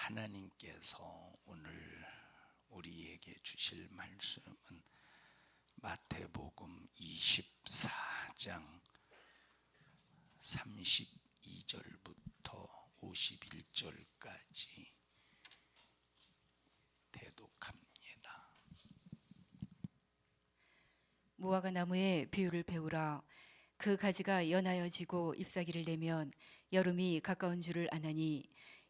하나님께서 오늘 우리에게 주실 말씀은 마태복음 24장 32절부터 51절까지 대독합니다. 무화과 나무의 비유를 배우라. 그 가지가 연하여 지고 잎사귀를 내면 여름이 가까운 줄을 아나니,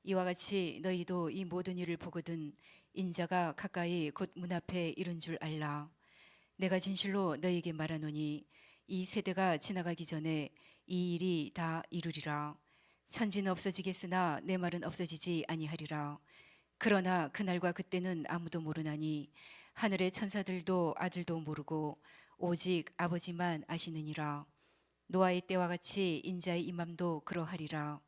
이와 같이 너희도 이 모든 일을 보거든 인자가 가까이 곧 문 앞에 이른 줄 알라. 내가 진실로 너희에게 말하노니 이 세대가 지나가기 전에 이 일이 다 이루리라. 천지는 없어지겠으나 내 말은 없어지지 아니하리라. 그러나 그날과 그때는 아무도 모르나니 하늘의 천사들도 아들도 모르고 오직 아버지만 아시느니라. 노아의 때와 같이 인자의 임함도 그러하리라.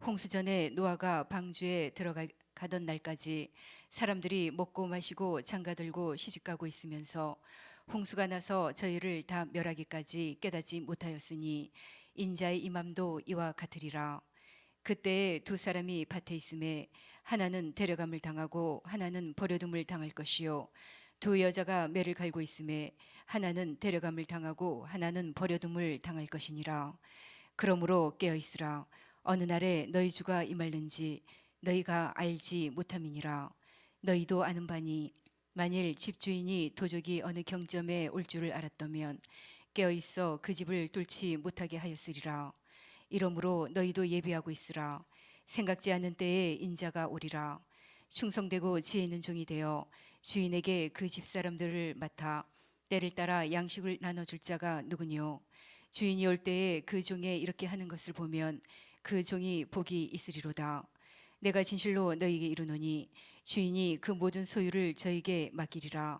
홍수전에 노아가 방주에 들어가던 날까지 사람들이 먹고 마시고 장가들고 시집가고 있으면서 홍수가 나서 저희를 다 멸하기까지 깨닫지 못하였으니 인자의 임함도 이와 같으리라. 그때에 두 사람이 밭에 있음에 하나는 데려감을 당하고 하나는 버려둠을 당할 것이요, 두 여자가 매를 갈고 있음에 하나는 데려감을 당하고 하나는 버려둠을 당할 것이니라. 그러므로 깨어 있으라. 어느 날에 너희 주가 임할는지 너희가 알지 못함이니라. 너희도 아는 바니 만일 집주인이 도적이 어느 경점에 올 줄을 알았다면 깨어 있어 그 집을 뚫지 못하게 하였으리라. 이러므로 너희도 예비하고 있으라. 생각지 않은 때에 인자가 오리라. 충성되고 지혜 있는 종이 되어 주인에게 그 집사람들을 맡아 때를 따라 양식을 나눠줄 자가 누구뇨? 주인이 올 때에 그 종에 이렇게 하는 것을 보면 그 종이 복이 있으리로다. 내가 진실로 너희에게 이르노니 주인이 그 모든 소유를 저에게 맡기리라.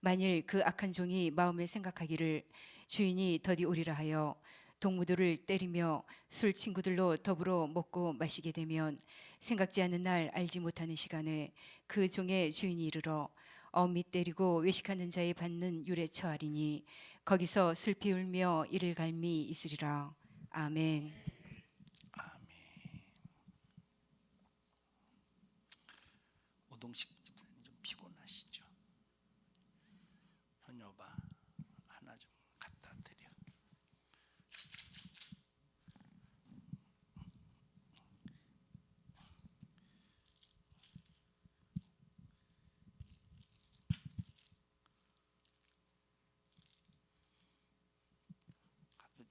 만일 그 악한 종이 마음에 생각하기를 주인이 더디 오리라 하여 동무들을 때리며 술 친구들로 더불어 먹고 마시게 되면 생각지 않은 날 알지 못하는 시간에 그 종의 주인이 이르러 엄히 때리고 외식하는 자의 받는 율에 처하리니 거기서 슬피 울며 이를 갈미 있으리라. 아멘. 아멘. 오동식 집사님 좀 피곤하시죠? 현여봐 하나 좀 갖다 드려.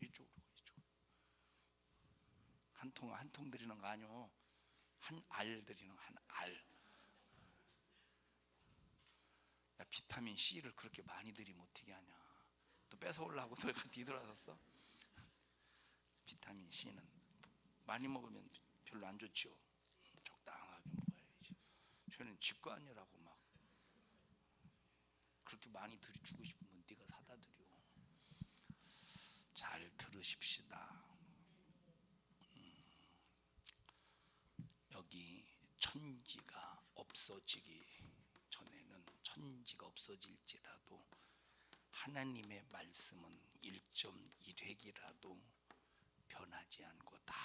이쪽으로. 한 통 드리는 거 아니오. 한 알 드리는 거, 한 알. 야, 비타민 C를 그렇게 많이 드리면 어떻게 하냐. 또 뺏어오려고 너가 뒤돌아섰어? 비타민 C는 많이 먹으면 별로 안 좋죠. 적당하게 먹어야지. 저는 집거 아니라고 막 그렇게 많이 주고 싶으면 네가 사다 드려. 잘 들으십시다. 여기 천지가 없어지기 전에는, 천지가 없어질지라도 하나님의 말씀은 1.1획이라도 변하지 않고 다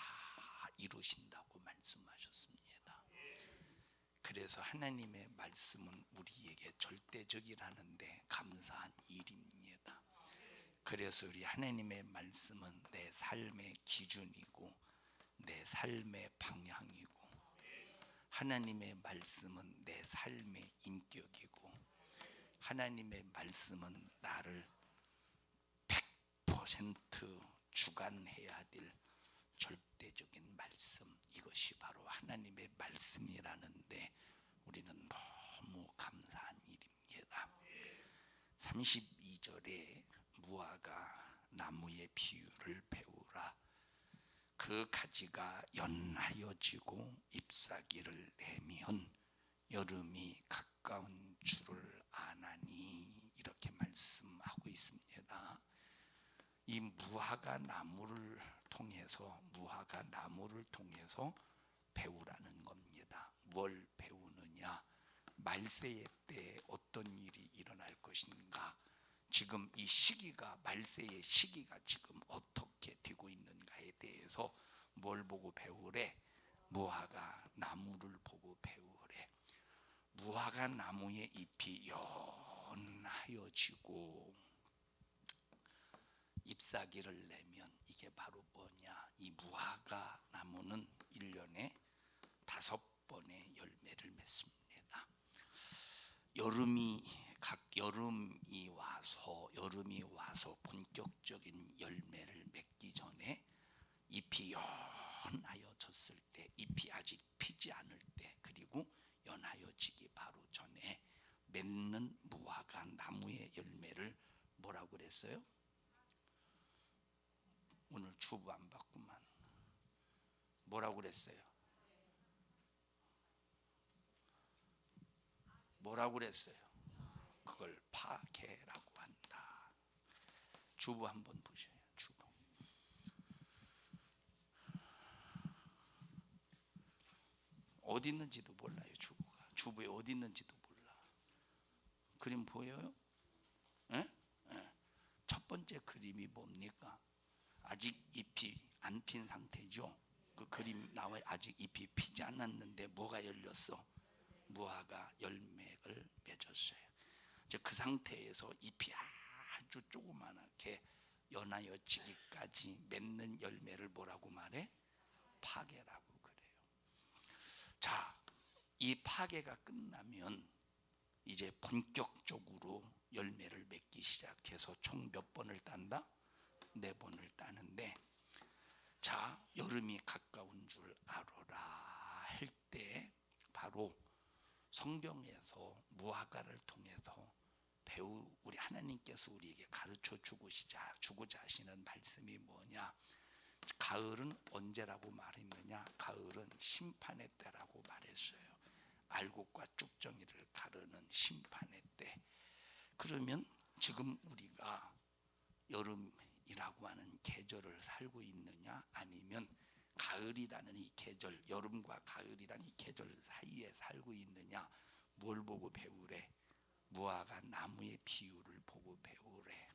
이루신다고 말씀하셨습니다. 그래서 하나님의 말씀은 우리에게 절대적이라는데 감사한 일입니다. 그래서 우리 하나님의 말씀은 내 삶의 기준이고 내 삶의 방향이고, 하나님의 말씀은 내 삶의 인격이고, 하나님의 말씀은 나를 100% 주관해야 될 절대적인 말씀, 이것이 바로 하나님의 말씀이라는데 우리는 너무 감사한 일입니다. 32절에 무화과 나무의 비유를 배우라. 그 가지가 연하여 지고 잎사귀를 내면 여름이 가까운 줄을 아나니, 이렇게 말씀하고 있습니다. 이 무화과 나무를 통해서 배우라는 겁니다. 뭘 배우느냐? 말세의 때 어떤 일이 일어날 것인가, 지금 이 시기가, 말세의 시기가 지금 어떻게 되고 있는가에 대해서 뭘 보고 배우래? 무화과 나무를 보고 배우래. 무화과 나무의 잎이 연하여지고 잎사귀를 내면 이게 바로 뭐냐? 이 무화과 나무는 1년에 5번의 열매를 맺습니다. 여름이 와서 본격적인 열매를 맺기 전에 잎이 연하여졌을 때, 잎이 아직 피지 않을 때, 그리고 연하여지기 바로 전에 맺는 무화과 나무의 열매를 뭐라고 그랬어요? 오늘 주부 안 받구만. 뭐라고 그랬어요? 뭐라고 그랬어요? 그걸 파괴라고 한다. 주부 한번 보셔요. 주부. 어디 있는지도 몰라요. 주부에 어디 있는지도 몰라. 그림 보여요? 예? 예. 첫 번째 그림이 뭡니까? 아직 잎이 안 핀 상태죠. 그 그림 나와요. 아직 잎이 피지 않았는데 뭐가 열렸어? 무화과 열매를 맺었어요. 이제 그 상태에서 잎이 아주 조그맣게 연하여지기까지 맺는 열매를 뭐라고 말해? 파괴라고 그래요. 자, 이 파괴가 끝나면 이제 본격적으로 열매를 맺기 시작해서 총 몇 번을 딴다? 4번을 따는데, 자, 여름이 가까운 줄 알아라 할 때 바로 성경에서 무화과를 통해서 우리 하나님께서 우리에게 가르쳐 주고자 하시는 말씀이 뭐냐? 가을은 언제라고 말했느냐? 가을은 심판의 때라고 말했어요. 알곡과 쭉정이를 가르는 심판의 때. 그러면 지금 우리가 여름이라고 하는 계절을 살고 있느냐, 아니면 가을이라는 이 계절, 여름과 가을이라는 이 계절 사이에 살고 있느냐? 뭘 보고 배우래? 무화과 나무의 비유를 보고 배우래.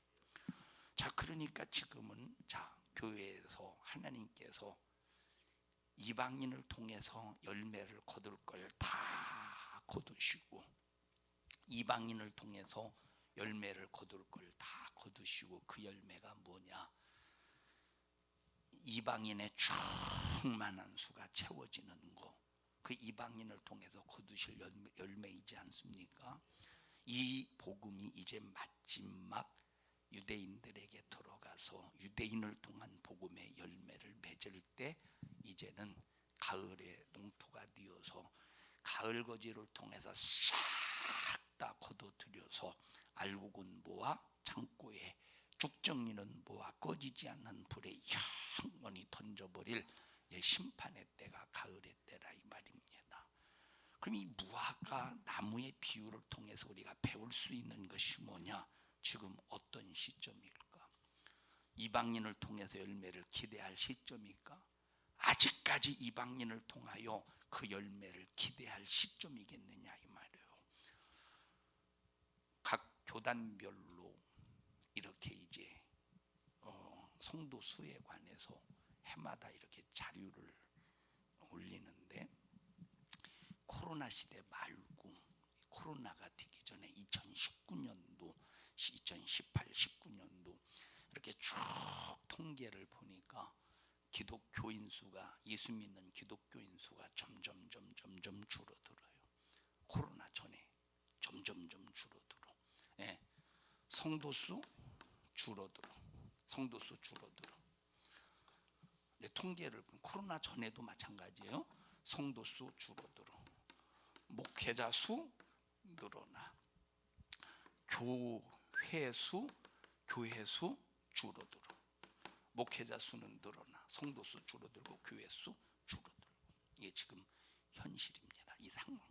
자, 그러니까 지금은 교회에서 하나님께서 이방인을 통해서 열매를 거둘 걸 다 거두시고, 이방인을 통해서 열매를 거둘 걸 다 거두시고, 그 열매가 뭐냐? 이방인의 충만한 수가 채워지는 거, 그 이방인을 통해서 거두실 열매이지 않습니까? 이 복음이 이제 마지막 유대인들에게 들어가서 유대인을 통한 복음의 열매를 맺을 때, 이제는 가을의 농토가 되어서 가을 거지를 통해서 싹 다 거둬들여서 알곡은 모아 창고에, 쭉정이는 모아 꺼지지 않는 불에 영원히 던져버릴 심판의 때가 가을의 때라 이 말입니다. 그럼 이 무화과 나무의 비유를 통해서 우리가 배울 수 있는 것이 뭐냐? 지금 어떤 시점일까? 이방인을 통해서 열매를 기대할 시점일까? 아직까지 이방인을 통하여 그 열매를 기대할 시점이겠느냐 이 말이에요. 각 교단별로 이렇게 이제 성도 수에 관해서 해마다 이렇게 자료를 올리는데, 코로나 시대 말고 코로나가 되기 전에 2019년도, 2018, 19년도 이렇게 쭉 통계를 보니까 기독교인 수가, 예수 믿는 기독교인 수가 점점 줄어들어요. 코로나 전에 점점 줄어들어. 예, 성도 수 줄어들어. 성도 수 줄어들어. 통계를 보면 코로나 전에도 마찬가지예요. 성도 수 줄어들어. 목회자 수 늘어나. 교회 수 줄어들어. 목회자 수는 늘어나. 성도 수 줄어들고 교회 수 줄어들고. 이게 지금 현실입니다. 이 상황.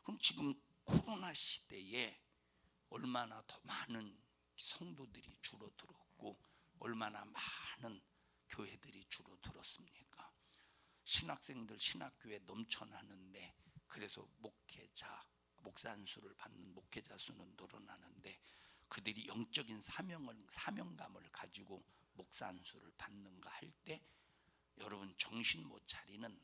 그럼 지금 코로나 시대에 얼마나 더 많은 성도들이 줄어들었고 얼마나 많은 교회들이 줄어들었습니까? 신학생들 신학교에 넘쳐나는데, 그래서 목사 안수를 받는 목회자 수는 늘어나는데, 그들이 영적인 사명감을 가지고 목사 안수를 받는가 할 때, 여러분 정신 못 차리는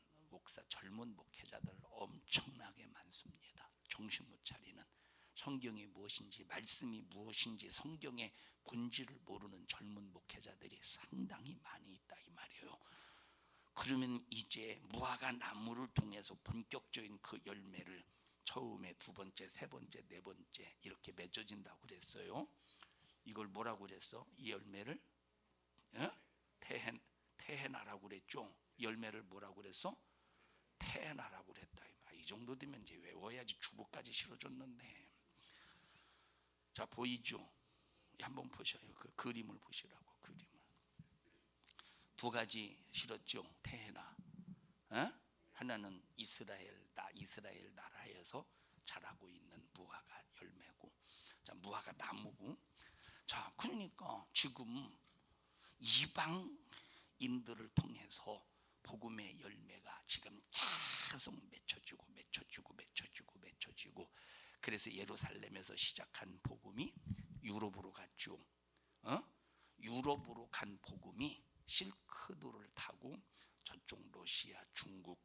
젊은 목회자들 엄청나게 많습니다. 정신 못 차리는, 성경이 무엇인지, 말씀이 무엇인지, 성경의 본질을 모르는 젊은 목회자들이 상당히 많이 있다 이 말이에요. 그러면 이제 무화과 나무를 통해서 본격적인 그 열매를 처음에 두 번째, 세 번째, 네 번째 이렇게 맺어진다고 그랬어요. 이걸 뭐라고 그랬어? 이 열매를 테헤나라고 그랬죠. 열매를 뭐라고 그랬어? 테헤나라고 그랬다. 이 정도 되면 이제 외워야지. 주보까지 실어줬는데. 자, 보이죠? 한번 보셔요. 그 그림을 보시라고. 그림을 두 가지 실었죠. 테헤나. 하나는 이스라엘 나라에서 자라고 있는 무화과 열매고, 자, 무화과 나무고. 자, 그러니까 지금 이방인들을 통해서 복음의 열매가 지금 계속 맺혀지고, 그래서 예루살렘에서 시작한 복음이 유럽으로 갔죠. 유럽으로 간 복음이 실크도를 타고 저쪽 러시아, 중국,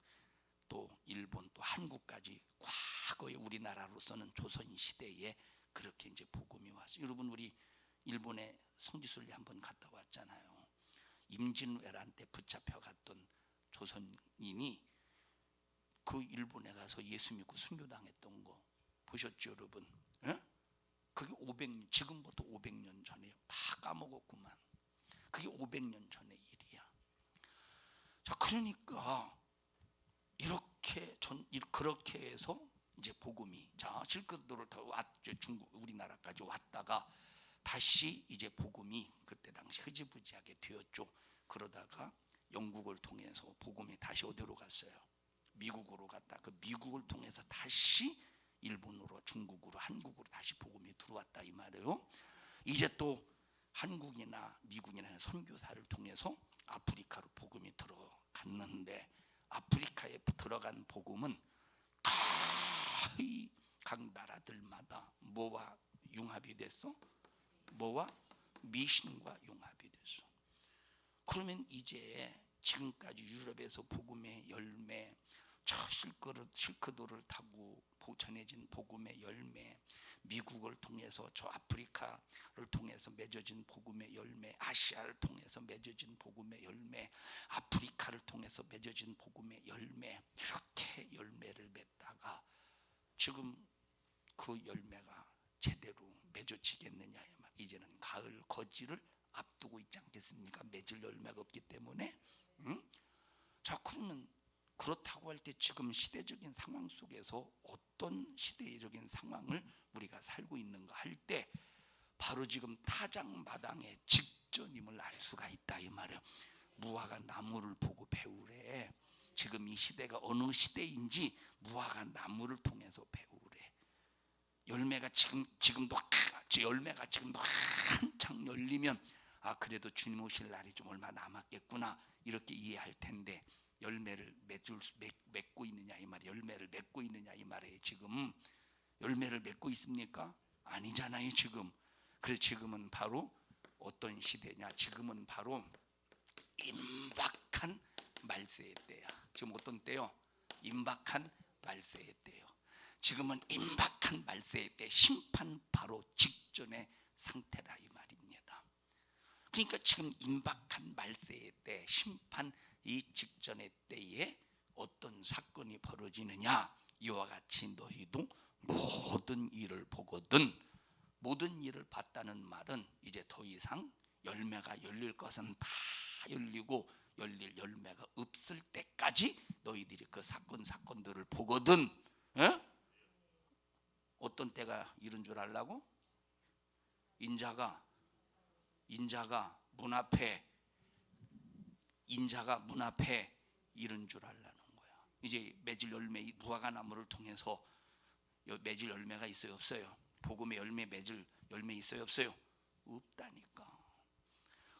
또 일본, 또 한국까지 과거에 우리나라로서는 조선 시대에 그렇게 이제 복음이 왔어요. 여러분, 우리 일본에 성지순례 한번 갔다 왔잖아요. 임진왜란 때 붙잡혀 갔던 조선인이 그 일본에 가서 예수 믿고 순교당했던 거 보셨죠, 여러분? 그게 500년, 지금부터 500년 전에 다 까먹었구만. 그게 500년 전의 일이야. 자, 그러니까 그렇게 해서 이제 복음이, 자, 실크도를 타고 왔죠. 중국, 우리나라까지 왔다가 다시 이제 복음이 그때 당시 흐지부지하게 되었죠. 그러다가 영국을 통해서 복음이 다시 어디로 갔어요? 미국으로 갔다. 그 미국을 통해서 다시 일본으로, 중국으로, 한국으로 다시 복음이 들어왔다 이 말이에요. 이제 또 한국이나 미국이나 선교사를 통해서 아프리카로 복음이 들어갔는데, 아프리카에 들어간 복음은 거의 각 나라들마다 뭐와 융합이 됐어? 뭐와? 미신과 융합이 됐어. 그러면 이제 지금까지 유럽에서 복음의 열매, 저 실크도를 타고 전해진 복음의 열매, 미국을 통해서 저 아프리카를 통해서 맺어진 복음의 열매, 아시아를 통해서 맺어진 복음의 열매, 아프리카를 통해서 맺어진 복음의 열매, 이렇게 열매를 맺다가 지금 그 열매가 제대로 맺어지겠느냐. 이제는 가을 거지를 앞두고 있지 않겠습니까? 맺을 열매가 없기 때문에. 자, 그러면 그렇다고 할 때 지금 시대적인 상황 속에서 어떤 시대적인 상황을 우리가 살고 있는가 할 때 바로 지금 타작마당의 직전임을 알 수가 있다 이 말이에요. 무화과 나무를 보고 배우래. 지금 이 시대가 어느 시대인지 무화과 나무를 통해서 배우래. 열매가 지금도 열매가 지금도 한창 열리면, 아, 그래도 주님 오실 날이 좀 얼마 남았겠구나 이렇게 이해할 텐데, 열매를 맺고 있느냐 이 말이에요. 열매를 맺고 있느냐 이 말이에요. 지금 열매를 맺고 있습니까? 아니잖아요 지금. 그래서 지금은 바로 어떤 시대냐? 지금은 바로 임박한 말세의 때야. 지금 어떤 때요? 임박한 말세의 때요. 지금은 임박한 말세의 때, 심판 바로 직전의 상태라 이 말입니다. 그러니까 지금 임박한 말세의 때, 심판 이 직전의 때에 어떤 사건이 벌어지느냐? 이와 같이 너희도 모든 일을 보거든. 모든 일을 봤다는 말은 이제 더 이상 열매가 열릴 것은 다 열리고 열릴 열매가 없을 때까지 너희들이 그 사건들을 보거든. 어떤 때가 이런 줄 알라고? 인자가 문 앞에 이런 줄 알라는 거야. 이제 맺을 열매, 무화과 나무를 통해서 맺을 열매가 있어요, 없어요? 복음의 열매, 맺을 열매 있어요, 없어요? 없다니까.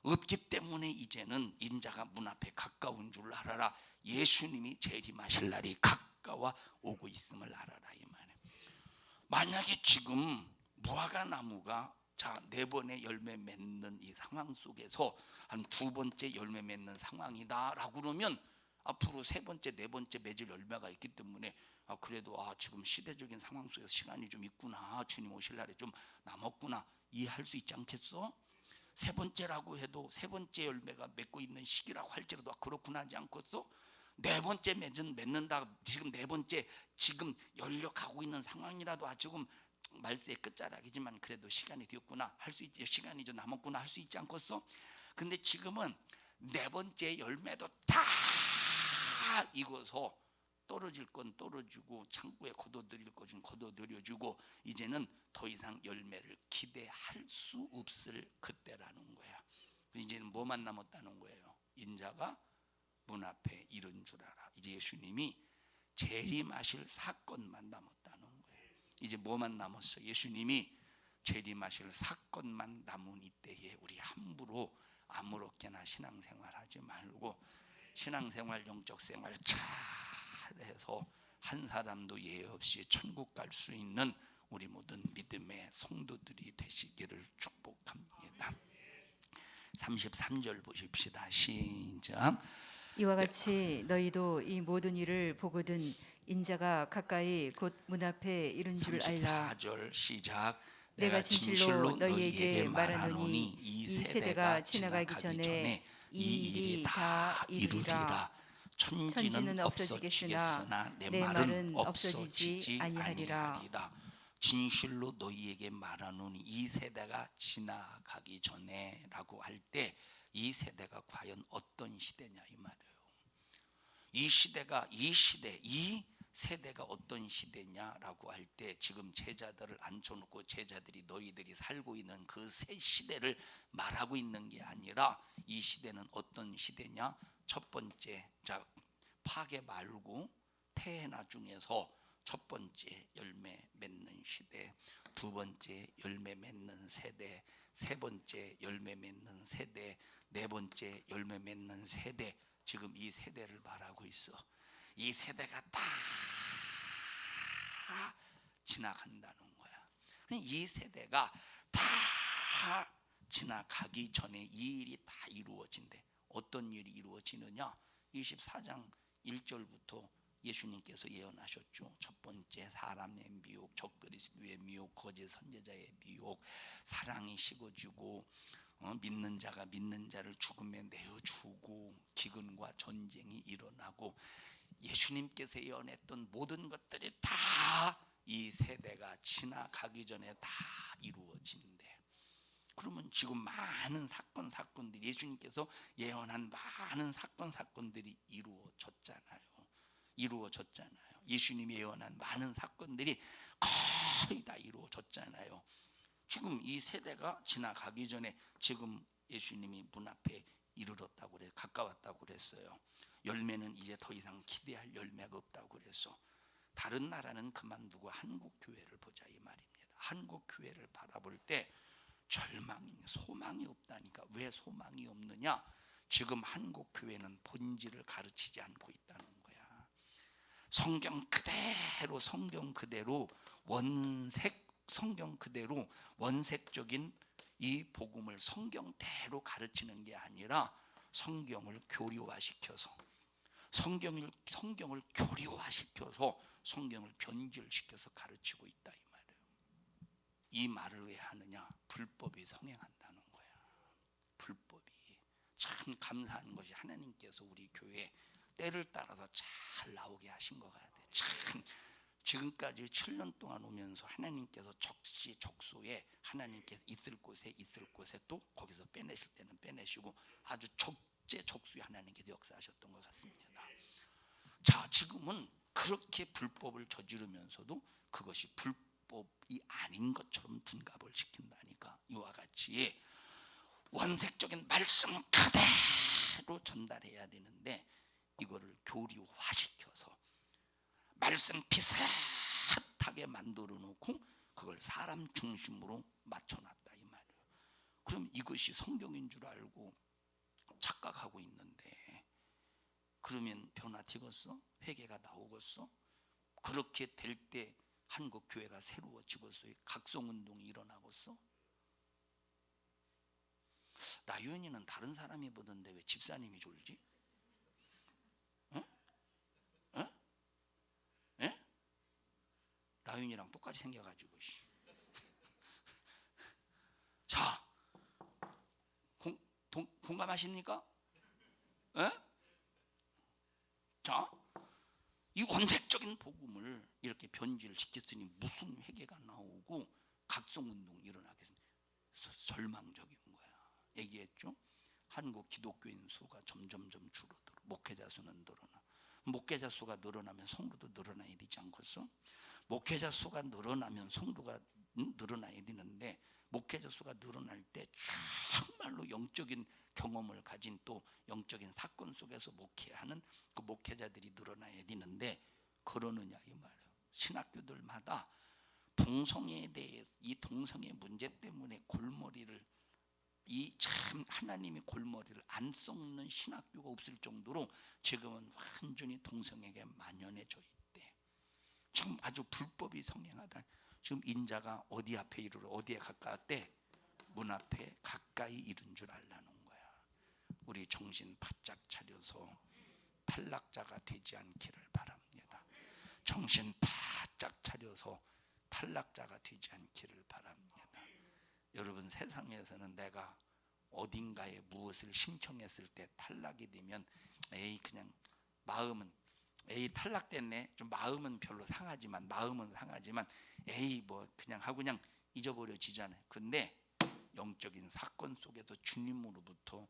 없기 때문에 이제는 인자가 문 앞에 가까운 줄 알아라. 예수님이 재림하실 날이 가까워 오고 있음을 알아라 이 말이에요. 만약에 지금 무화과 나무가 자, 4번의 열매 맺는 이 상황 속에서 한 2번째 열매 맺는 상황이다라고 그러면, 앞으로 세 번째, 네 번째 맺을 열매가 있기 때문에 그래도 지금 시대적인 상황 속에서 시간이 좀 있구나, 주님 오실 날에 좀 남았구나, 이해할 수 있지 않겠어? 세 번째라고 해도 세 번째 열매가 맺고 있는 시기라고 할지라도 그렇구나 하지 않겠어? 네 번째 맺는다, 지금 네 번째 지금 열려가고 있는 상황이라도 지금 말세의 끝자락이지만 그래도 시간이 되었구나 할 수 있지, 시간이 좀 남았구나 할 수 있지 않겠어? 근데 지금은 네 번째 열매도 다 익어서 떨어질 건 떨어지고 창고에 걷어들일 것은 걷어들여주고 이제는 더 이상 열매를 기대할 수 없을 그때라는 거야. 이제는 뭐만 남았다는 거예요? 인자가 문 앞에 이른 줄 알아. 이제 예수님이 재림하실 사건만 남았다는 거예요. 이제 뭐만 남았어? 예수님이 재림하실 사건만 남은 이때에 우리 함부로 아무렇게나 신앙생활하지 말고 신앙생활, 영적 생활 잘 해서 한 사람도 예외 없이 천국 갈 수 있는 우리 모든 믿음의 성도들이 되시기를 축복합니다. 33절 보십시다. 시작. 이와 같이 너희도 이 모든 일을 보거든 인자가 가까이 곧 문 앞에 이른 줄 알라. 34절 시작. 내가 진실로 너희에게 말하노니 이 세대가 지나가기 전에 이 일이 다 이루리라. 천지는 없어지겠으나 내 말은 없어지지 아니하리라. 진실로 너희에게 말하노니 이 세대가 지나가기 전에라고 할 때 이 세대가 과연 어떤 시대냐 이 말이에요. 이 시대가 이 세대가 어떤 시대냐라고 할 때 지금 제자들을 앉혀놓고 제자들이 너희들이 살고 있는 그 새 시대를 말하고 있는 게 아니라 이 시대는 어떤 시대냐? 첫 번째, 자 파괴 말고 태해나 중에서 첫 번째 열매 맺는 시대, 두 번째 열매 맺는 세대, 세 번째 열매 맺는 세대, 네 번째 열매 맺는 세대. 지금 이 세대를 말하고 있어. 이 세대가 다 지나간다는 거야. 이 세대가 다 지나가기 전에 이 일이 다 이루어진대. 어떤 일이 이루어지느냐? 24장 1절부터 예수님께서 예언하셨죠. 첫 번째 사람의 미혹, 적그리스도의 미혹, 거짓 선지자의 미혹, 사랑이 식어지고 믿는 자가 믿는 자를 죽음에 내어주고 기근과 전쟁이 일어나고 예수님께서 예언했던 모든 것들이 다 이 세대가 지나가기 전에 다 이루어진대. 그러면 지금 많은 사건들이 예수님께서 예언한 많은 사건들이 이루어졌잖아요. 예수님이 예언한 많은 사건들이 거의 다 이루어졌잖아요. 지금 이 세대가 지나가기 전에 지금 예수님이 문 앞에 이르렀다고 그래, 가까웠다고 그랬어요. 열매는 이제 더 이상 기대할 열매가 없다고 그래서 다른 나라는 그만두고 한국 교회를 보자 이 말입니다. 한국 교회를 바라볼 때 소망이 없다니까. 왜 소망이 없느냐? 지금 한국 교회는 본질을 가르치지 않고 있다는 거야. 성경 그대로 원색적인 이 복음을 성경대로 가르치는 게 아니라 성경을 교리화시켜서 성경을 변질시켜서 가르치고 있다 이 말이에요. 이 말을 왜 하느냐? 불법이 성행한다는 거야. 불법이. 참 감사한 것이 하나님께서 우리 교회 때를 따라서 잘 나오게 하신 것 같아요. 참 지금까지 7년 동안 오면서 하나님께서 적시적소에 하나님께서 있을 곳에 또 거기서 빼내실 때는 빼내시고 아주 적재적소에 하나님께서 역사하셨던 것 같습니다. 자, 지금은 그렇게 불법을 저지르면서도 그것이 불법이 아닌 것처럼 둔갑을 시킨다니까. 이와 같이 원색적인 말씀 그대로 전달해야 되는데 이거를 교리화시켜서 말씀 비슷하게 만들어 놓고 그걸 사람 중심으로 맞춰놨다 이 말이에요. 그럼 이것이 성경인 줄 알고 착각하고 있는데 그러면 변화되겠어? 회개가 나오겠어? 그렇게 될 때 한국 교회가 새로워지겠어? 각성운동이 일어나겠어? 라윤이는 다른 사람이 보던데 왜 집사님이 졸지? 응? 이분이랑 똑같이 생겨가지고. 자, 공감하십니까? 에? 자, 이 원색적인 복음을 이렇게 변질을 시켰으니 무슨 회개가 나오고 각성운동이 일어나겠습니까? 절망적인 거야. 얘기했죠? 한국 기독교인 수가 점점점 줄어들어. 목회자 수는 늘어나. 목회자 수가 늘어나면 성도도 늘어나야 되지 않겠어? 목회자 수가 늘어나면 성도가 늘어나야 되는데, 목회자 수가 늘어날 때 정말로 영적인 경험을 가진 또 영적인 사건 속에서 목회하는 그 목회자들이 늘어나야 되는데, 그러느냐 이 말이에요. 신학교들마다 동성애에 대해, 이 동성애 문제 때문에 골머리를, 이 참 하나님이 골머리를 안 썩는 신학교가 없을 정도로 지금은 완전히 동성애가 만연해져 있대. 지금 아주 불법이 성행하다. 지금 인자가 어디 앞에 이르러, 어디에 가까웠대? 문 앞에 가까이 이른 줄 알라는 거야. 우리 정신 바짝 차려서 탈락자가 되지 않기를 바랍니다. 정신 바짝 차려서 탈락자가 되지 않기를 바랍니다. 여러분, 세상에서는 내가 어딘가에 무엇을 신청했을 때 탈락이 되면 에이 그냥 마음은 에이 탈락됐네, 좀 마음은 별로 상하지만, 마음은 상하지만 에이 뭐 그냥 하고 그냥 잊어버려지잖아요. 근데 영적인 사건 속에서 주님으로부터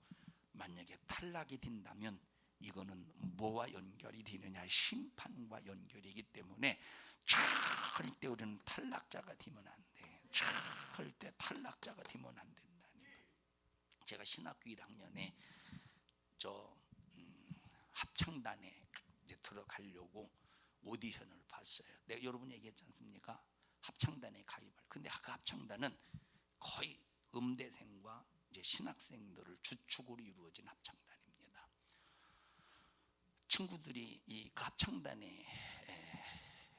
만약에 탈락이 된다면 이거는 뭐와 연결이 되느냐? 심판과 연결이기 때문에 절대 우리는 탈락자가 되면 안 돼. 절대 탈락자가 되면 안 된다니. 제가 신학교 1학년에 합창단에 이제 들어가려고 오디션을 봤어요. 내가 여러분 얘기했지 않습니까? 합창단에 가입할. 근데 그 합창단은 거의 음대생과 이제 신학생들을 주축으로 이루어진 합창단입니다. 친구들이 그 합창단에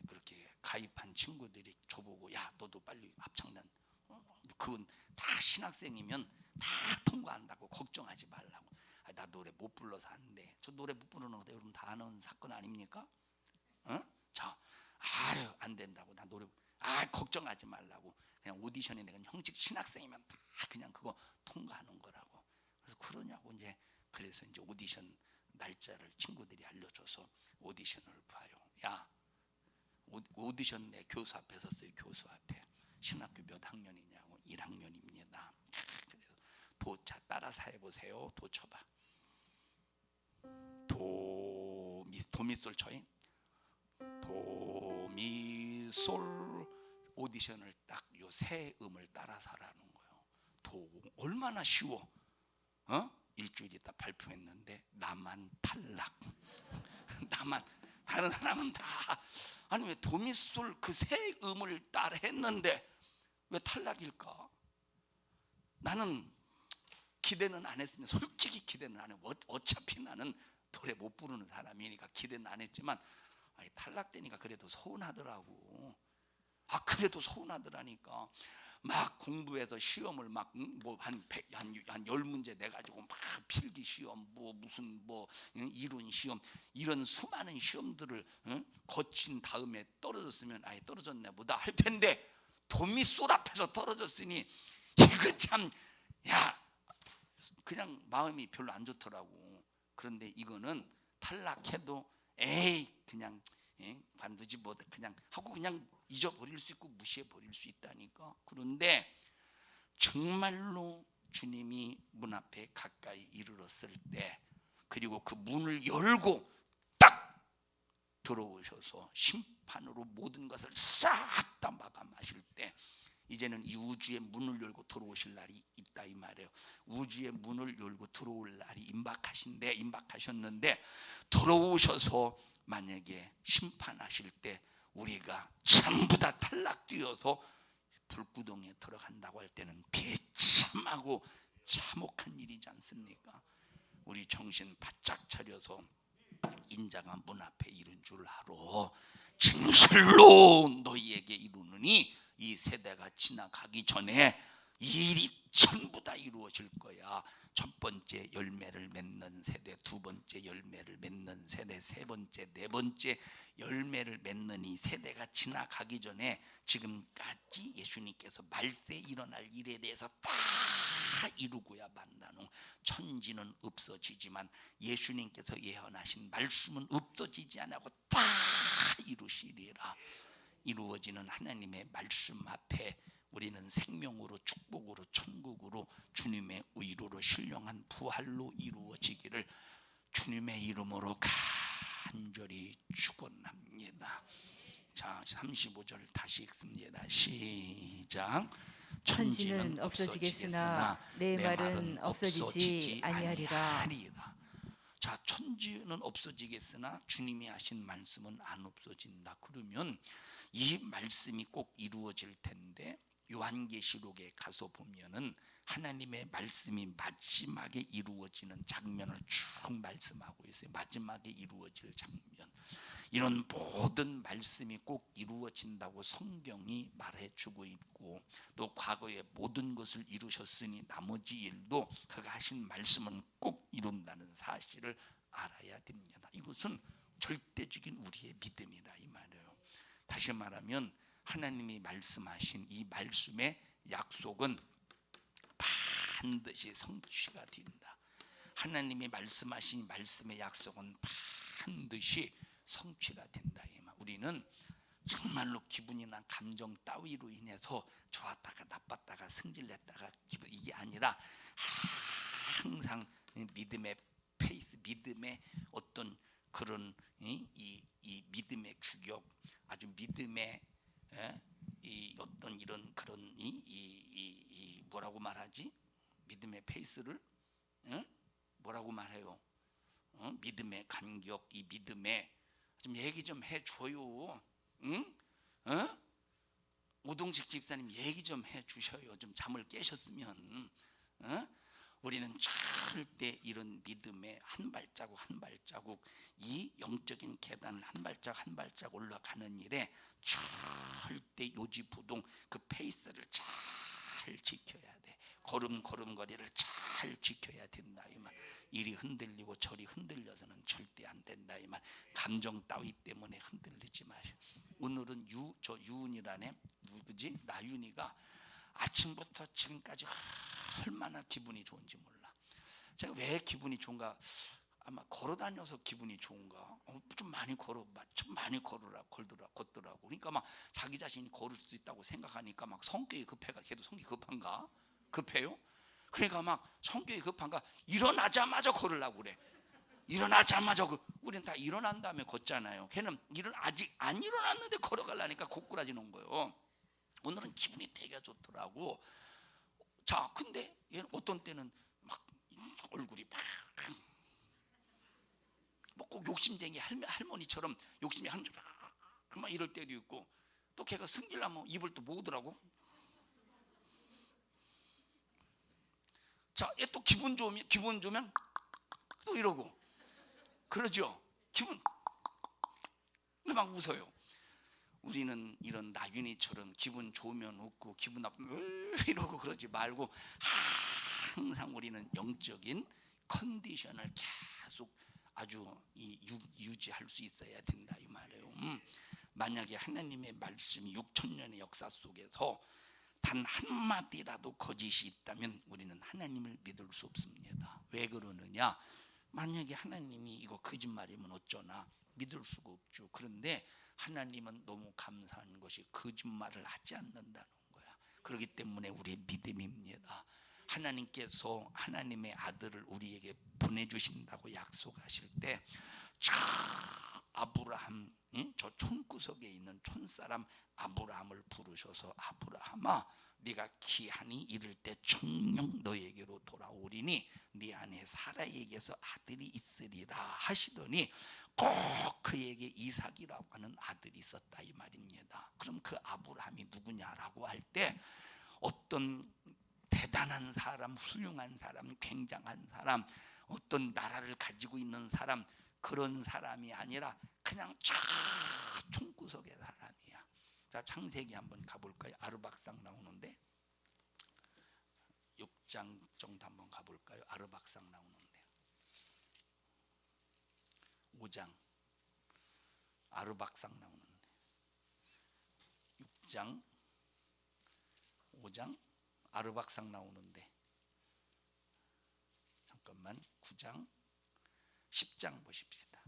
그렇게 가입한 친구들이 저보고, 야 너도 빨리 합창단, 그건 다 신학생이면 다 통과한다고, 걱정하지 말라고. 나 노래 못 불러서 안 돼. 저 노래 못 부르는 거 여러분 다 아는 사건 아닙니까? 자, 아유 안 된다고. 나 노래 걱정하지 말라고. 그냥 오디션에 내가 형식 신학생이면 다 그냥 그거 통과하는 거라고. 그래서 그러냐고. 이제 그래서 이제 오디션 날짜를 친구들이 알려줘서 오디션을 봐요. 야, 오디션 내 교수 앞에 섰어요. 교수 앞에. 신학교 몇 학년이냐고. 1학년입니다. 그래서 도차 따라서 해보세요. 도 쳐봐. 도미솔 쳐잉. 도미솔. 오디션을 딱 요 세 음을 따라서 하라는 거예요. 얼마나 쉬워. 일주일 있다 발표했는데 나만 탈락. 나만, 다른 사람은 다. 아니 왜 도미솔 그 세 음을 따라 했는데 왜 탈락일까? 나는 기대는 안 했으면, 솔직히 기대는 안 해. 어차피 나는 노래 못 부르는 사람이니까 기대는 안 했지만, 탈락되니까 그래도 서운하더라고. 그래도 서운하더라니까. 막 공부해서 시험을 막 한 10문제 내가지고 막 필기 시험, 무슨 이론 시험, 이런 수많은 시험들을 거친 다음에 떨어졌으면 떨어졌네 보다 할 텐데, 도미솔 앞에서 떨어졌으니 이거 참, 그냥 마음이 별로 안 좋더라고. 그런데 이거는 탈락해도 그냥 반드시 그냥 하고 그냥 잊어버릴 수 있고 무시해 버릴 수 있다니까. 그런데 정말로 주님이 문 앞에 가까이 이르렀을 때, 그리고 그 문을 열고 딱 들어오셔서 심판으로 모든 것을 싹 다 마감하실 때, 이제는 이 우주의 문을 열고 들어오실 날이 있다 이 말이에요. 우주의 문을 열고 들어올 날이 임박하셨는데, 들어오셔서 만약에 심판하실 때 우리가 전부 다 탈락되어서 불구덩이에 들어간다고 할 때는 비참하고 참혹한 일이지 않습니까? 우리 정신 바짝 차려서 인자가 문 앞에 이른 줄 알아. 진실로 너희에게 이루느니 이 세대가 지나가기 전에 이 일이 전부 다 이루어질 거야. 첫 번째 열매를 맺는 세대, 두 번째 열매를 맺는 세대, 세 번째, 네 번째 열매를 맺는 이 세대가 지나가기 전에 지금까지 예수님께서 말세에 일어날 일에 대해서 다 이루고야 만나는, 천지는 없어지지만 예수님께서 예언하신 말씀은 없어지지 않고 다 이루시리라. 이루어지는 하나님의 말씀 앞에 우리는 생명으로, 축복으로, 천국으로, 주님의 의로로, 신령한 부활로 이루어지기를 주님의 이름으로 간절히 축원합니다. 자, 35절 다시 읽습니다. 시작. 천지는 없어지겠으나 내 말은 없어지지 아니하리라. 자, 천지는 없어지겠으나 주님이 하신 말씀은 안 없어진다. 그러면 이 말씀이 꼭 이루어질 텐데, 요한계시록에 가서 보면은 하나님의 말씀이 마지막에 이루어지는 장면을 쭉 말씀하고 있어요. 마지막에 이루어질 장면. 이런 모든 말씀이 꼭 이루어진다고 성경이 말해주고 있고, 또 과거에 모든 것을 이루셨으니 나머지 일도 그가 하신 말씀은 꼭 이룬다는 사실을 알아야 됩니다. 이것은 절대적인 우리의 믿음이라 이 말이에요. 다시 말하면 하나님이 말씀하신 이 말씀의 약속은 반드시 성취가 된다. 하나님이 말씀하신 말씀의 약속은 반드시 성취가 된다. 우리는 정말로 기분이나 감정 따위로 인해서 좋았다가 나빴다가 승질냈다가 기분, 이게 아니라 항상 믿음의 페이스, 믿음의 어떤 그런 이 믿음의 규격, 아주 믿음의 이 어떤 이런 그런 이 뭐라고 말하지? 믿음의 페이스를 뭐라고 말해요? 믿음의 간격, 이 믿음의 좀 얘기 좀 해줘요. 응? 오동식 집사님 얘기 좀 해주셔요. 좀 잠을 깨셨으면. 우리는 절대 이런 믿음의 한 발자국 한 발자국, 이 영적인 계단을 한 발자국 한 발자국 올라가는 일에 절대 요지부동 그 페이스를 잘 지켜야 돼. 걸음걸음거리를 잘 지켜야 된다 이 말. 이리 흔들리고 저리 흔들려서는 절대 안 된다 이 말. 감정 따위 때문에 흔들리지 마시오. 오늘은 저 유은이라네, 누구지? 나윤이가 아침부터 지금까지 얼마나 기분이 좋은지 몰라. 제가 왜 기분이 좋은가? 아마 걸어다녀서 기분이 좋은가? 좀 많이 걷더라고. 그러니까 막 자기 자신이 걸을 수 있다고 생각하니까 막 성격이 급해가. 걔도 성격이 급한가? 급해요? 그러니까 막 성격이 급한가? 일어나자마자 걸으려고 그래. 일어나자마자 우리는 다 일어난 다음에 걷잖아요. 걔는 아직 안 일어났는데 걸어가려니까 고꾸라지는 거예요. 오늘은 기분이 되게 좋더라고. 자, 근데 얘는 어떤 때는 막 얼굴이 꼭 욕심쟁이 할머니처럼 욕심이 막 이럴 때도 있고, 또 걔가 승질나면 입을 또 모으더라고. 자, 얘 또 기분 좋으면 또 이러고 그러죠. 막 웃어요. 우리는 이런 나균이처럼 기분 좋으면 웃고 기분 나쁘면 이러고 그러지 말고 항상 우리는 영적인 컨디션을 계속 아주 유지할 수 있어야 된다 이 말이에요. 만약에 하나님의 말씀이 6,000년의 역사 속에서 단 한마디라도 거짓이 있다면 우리는 하나님을 믿을 수 없습니다. 왜 그러느냐? 만약에 하나님이 이거 거짓말이면 어쩌나 믿을 수가 없죠. 그런데 하나님은 너무 감사한 것이 거짓말을 하지 않는다는 거야. 그렇기 때문에 우리의 믿음입니다. 하나님께서 하나님의 아들을 우리에게 보내주신다고 약속하실 때 저 아브라함, 저 촌구석에 있는 촌사람 아브라함을 부르셔서 아브라함아, 네가 기한이 이를 때 정녕 너에게로 돌아오리니 네 안에 사라에게서 아들이 있으리라 하시더니 꼭 그에게 이삭이라고 하는 아들이 있었다 이 말입니다. 그럼 그 아브라함이 누구냐라고 할 때 어떤 대단한 사람, 훌륭한 사람, 굉장한 사람, 어떤 나라를 가지고 있는 사람, 그런 사람이 아니라 그냥 저 총구석의 사람이야. 자, 창세기 한번 가볼까요? 아르박상 나오는데 6장 정도 한번 가볼까요? 아르박삭 나오는데 5장 아르박삭 나오는데 6장 5장 아르박삭 나오는데 잠깐만 9장 10장 보십시다.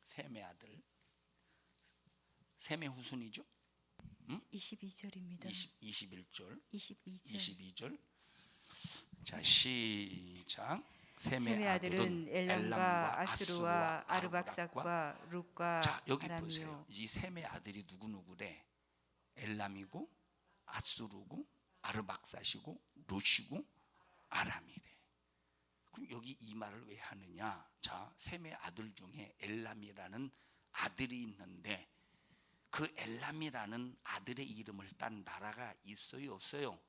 셈의 아들 셈의 후손이죠. 22절입니다. 21절 22절. 22절 자 시작. 셈의 아들은 엘람과 아스루와 아르박삭과 룻과 자 여기 아람이요. 보세요. 이 셈의 아들이 누구누구래? 엘람이고 아스루고 아르박삭이고 룻이고 아람이래. 그럼 여기 이 말을 왜 하느냐? 자 셈의 아들 중에 엘람이라는 아들이 있는데 그 엘람이라는 아들의 이름을 딴 나라가 있어요 없어요?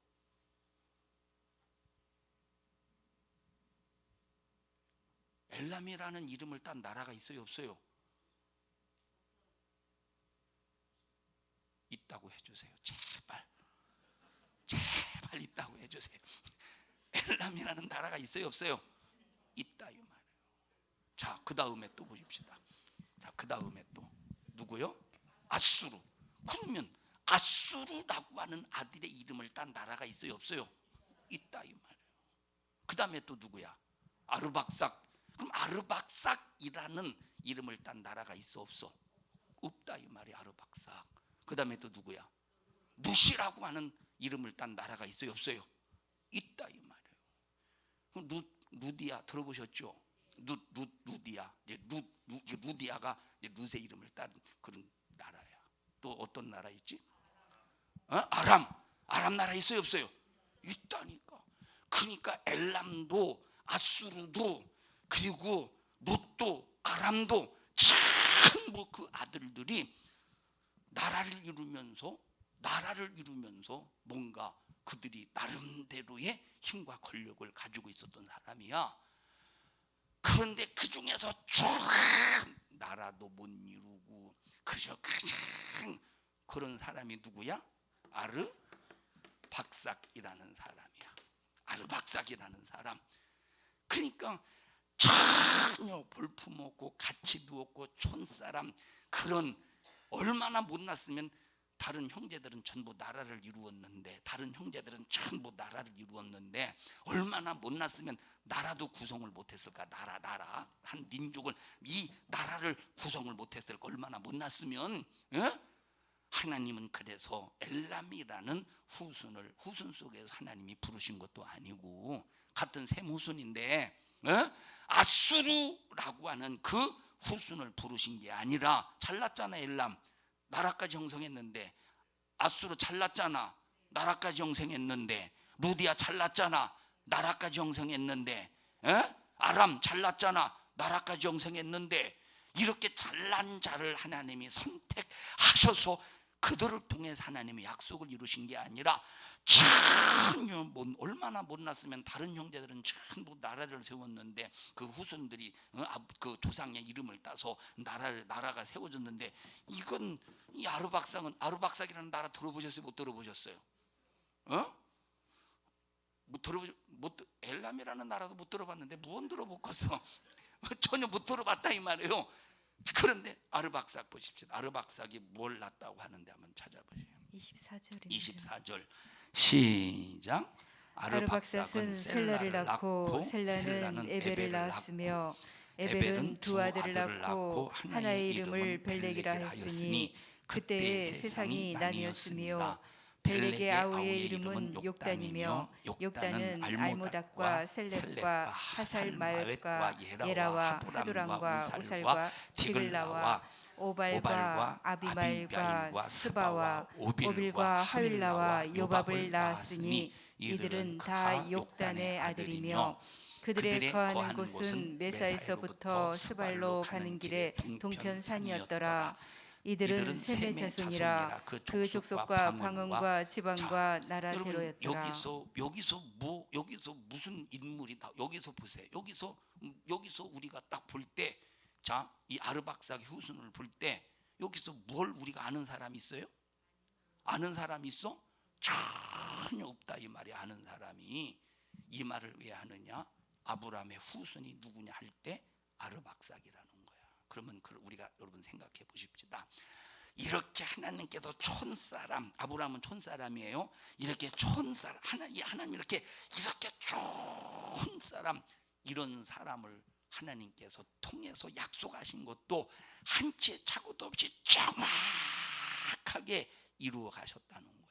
엘람이라는 이름을 딴 나라가 있어요 없어요? 있다고 해주세요. 제발 있다고 해주세요. 엘람이라는 나라가 있어요 없어요? 있다 이 말이에요. 자 그 다음에 또 보십시다. 자 그 다음에 또 누구요? 아수르. 그러면 아수르라고 하는 아들의 이름을 딴 나라가 있어요 없어요? 있다 이 말이에요. 그 다음에 또 누구야? 아르박삭. 그럼 아르박삭이라는 이름을 딴 나라가 있어 없어? 없다 이 말이 아르박삭. 그 다음에 또 누구야? 룻이라고 하는 이름을 딴 나라가 있어요 없어요? 있다 이 말이에요. 그럼 루디아 들어보셨죠? 루디아. 루디아가 룻의 이름을 따른 그런 나라야. 또 어떤 나라 있지? 아람 나라 있어요 없어요? 있다니까. 그러니까 엘람도 아수르도 그리고 룻도 아람도 전부 그 아들들이 나라를 이루면서 뭔가 그들이 나름대로의 힘과 권력을 가지고 있었던 사람이야. 그런데 그 중에서 쭉 나라도 못 이루고 그저 그냥 그런 사람이 누구야? 아르박삭이라는 사람이야. 아르박삭이라는 사람. 그러니까 전혀 볼품없고 가치도 없고 촌사람 그런 얼마나 못났으면 다른 형제들은 전부 나라를 이루었는데 얼마나 못났으면 나라도 구성을 못했을까? 나라 한 민족을 이 나라를 구성을 못했을까? 얼마나 못났으면 하나님은 그래서 엘람이라는 후손 속에서 하나님이 부르신 것도 아니고 같은 셈 후손인데 아수르라고 하는 그 후손을 부르신 게 아니라 잘났잖아. 엘람 나라까지 형성했는데 아수르 잘났잖아. 나라까지 형성했는데 루디아 잘났잖아. 나라까지 형성했는데 아람 잘났잖아. 나라까지 형성했는데 이렇게 잘난 자를 하나님이 선택하셔서 그들을 통해서 하나님이 약속을 이루신 게 아니라 전혀 얼마나 못났으면 다른 형제들은 전부 나라를 세웠는데 그 후손들이 그 조상의 이름을 따서 나라가 세워졌는데 이건 이 아르박삭이라는 나라 들어보셨어요? 못 들어보셨어요? 엘람이라는 나라도 못 들어봤는데 뭔 들어보겠어? 전혀 못 들어봤다 이 말이에요. 그런데 아르박삭 보십시오. 아르박삭이 뭘 낳았다고 하는데 한번 찾아보세요. 24절입니다. 24절 시작. 아르박삭은 셀라를 낳고 셀라는 에벨을 낳았으며 에벨은 두 아들을 낳고 하나의 이름을 벨렉이라 했으니 그때의 세상이 나뉘었으며 벨렉의 아우의 이름은 욕단이며 욕단은 알모닥과 셀렙과 하살마옅과 예라와 하두람과 우살과 디글라와 오발과 아비마일과 스바와 오빌과 하윌라와 요밥을 낳았으니 이들은 다 욕단의 아들이며 그들의 거하는 곳은 메사에서부터 스발로 가는 길에 동편산이었더라. 이들은 셈의 자손이라 그 족속과 방언과 지방과 나라대로였더라. 여기서 무슨 인물이다. 여기서 보세요. 여기서 우리가 딱 볼 때, 자, 이 아르박삭의 후손을 볼 때 여기서 뭘 우리가 아는 사람이 있어요? 아는 사람이 있어? 전혀 없다 이 말이 아는 사람이 이 말을 왜 하느냐? 아브라함의 후손이 누구냐 할 때 아르박삭이라는 거야. 그러면 우리가 여러분 생각해 보십시다. 이렇게 하나님께서 촌사람, 아브라함은 촌사람이에요. 이렇게 촌사람, 하나님 이렇게 촌사람, 이런 사람을 하나님께서 통해서 약속하신 것도 한치의 착오도 없이 정확하게 이루어 가셨다는 거야.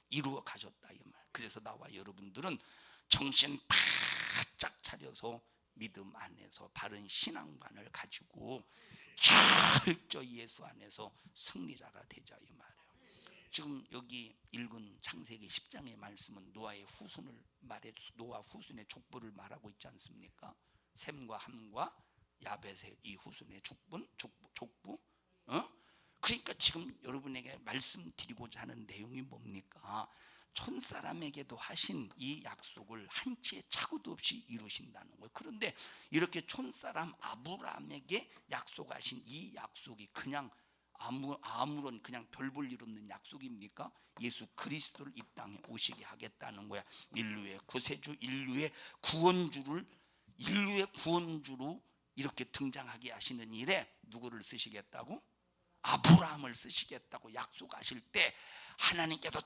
이루어 가셨다 이 말. 그래서 나와 여러분들은 정신 바짝 차려서 믿음 안에서 바른 신앙관을 가지고 철저히 예수 안에서 승리자가 되자 이 말이에요. 지금 여기 읽은 창세기 10장의 말씀은 노아의 후손을 말해, 노아 후손의 족보를 말하고 있지 않습니까? 셈과 함과 야벳의 이 후손의 족부. 그러니까 지금 여러분에게 말씀드리고자 하는 내용이 뭡니까? 촌사람에게도 하신 이 약속을 한치의 착오도 없이 이루신다는 거예요. 그런데 이렇게 촌사람 아브라함에게 약속하신 이 약속이 그냥 아무런 그냥 별 볼 일 없는 약속입니까? 예수 그리스도를 이 땅에 오시게 하겠다는 거야. 인류의 구세주, 인류의 구원주로 이렇게 등장하게 하시는 일에 누구를 쓰시겠다고? 아브라함을 쓰시겠다고 약속하실 때 하나님께서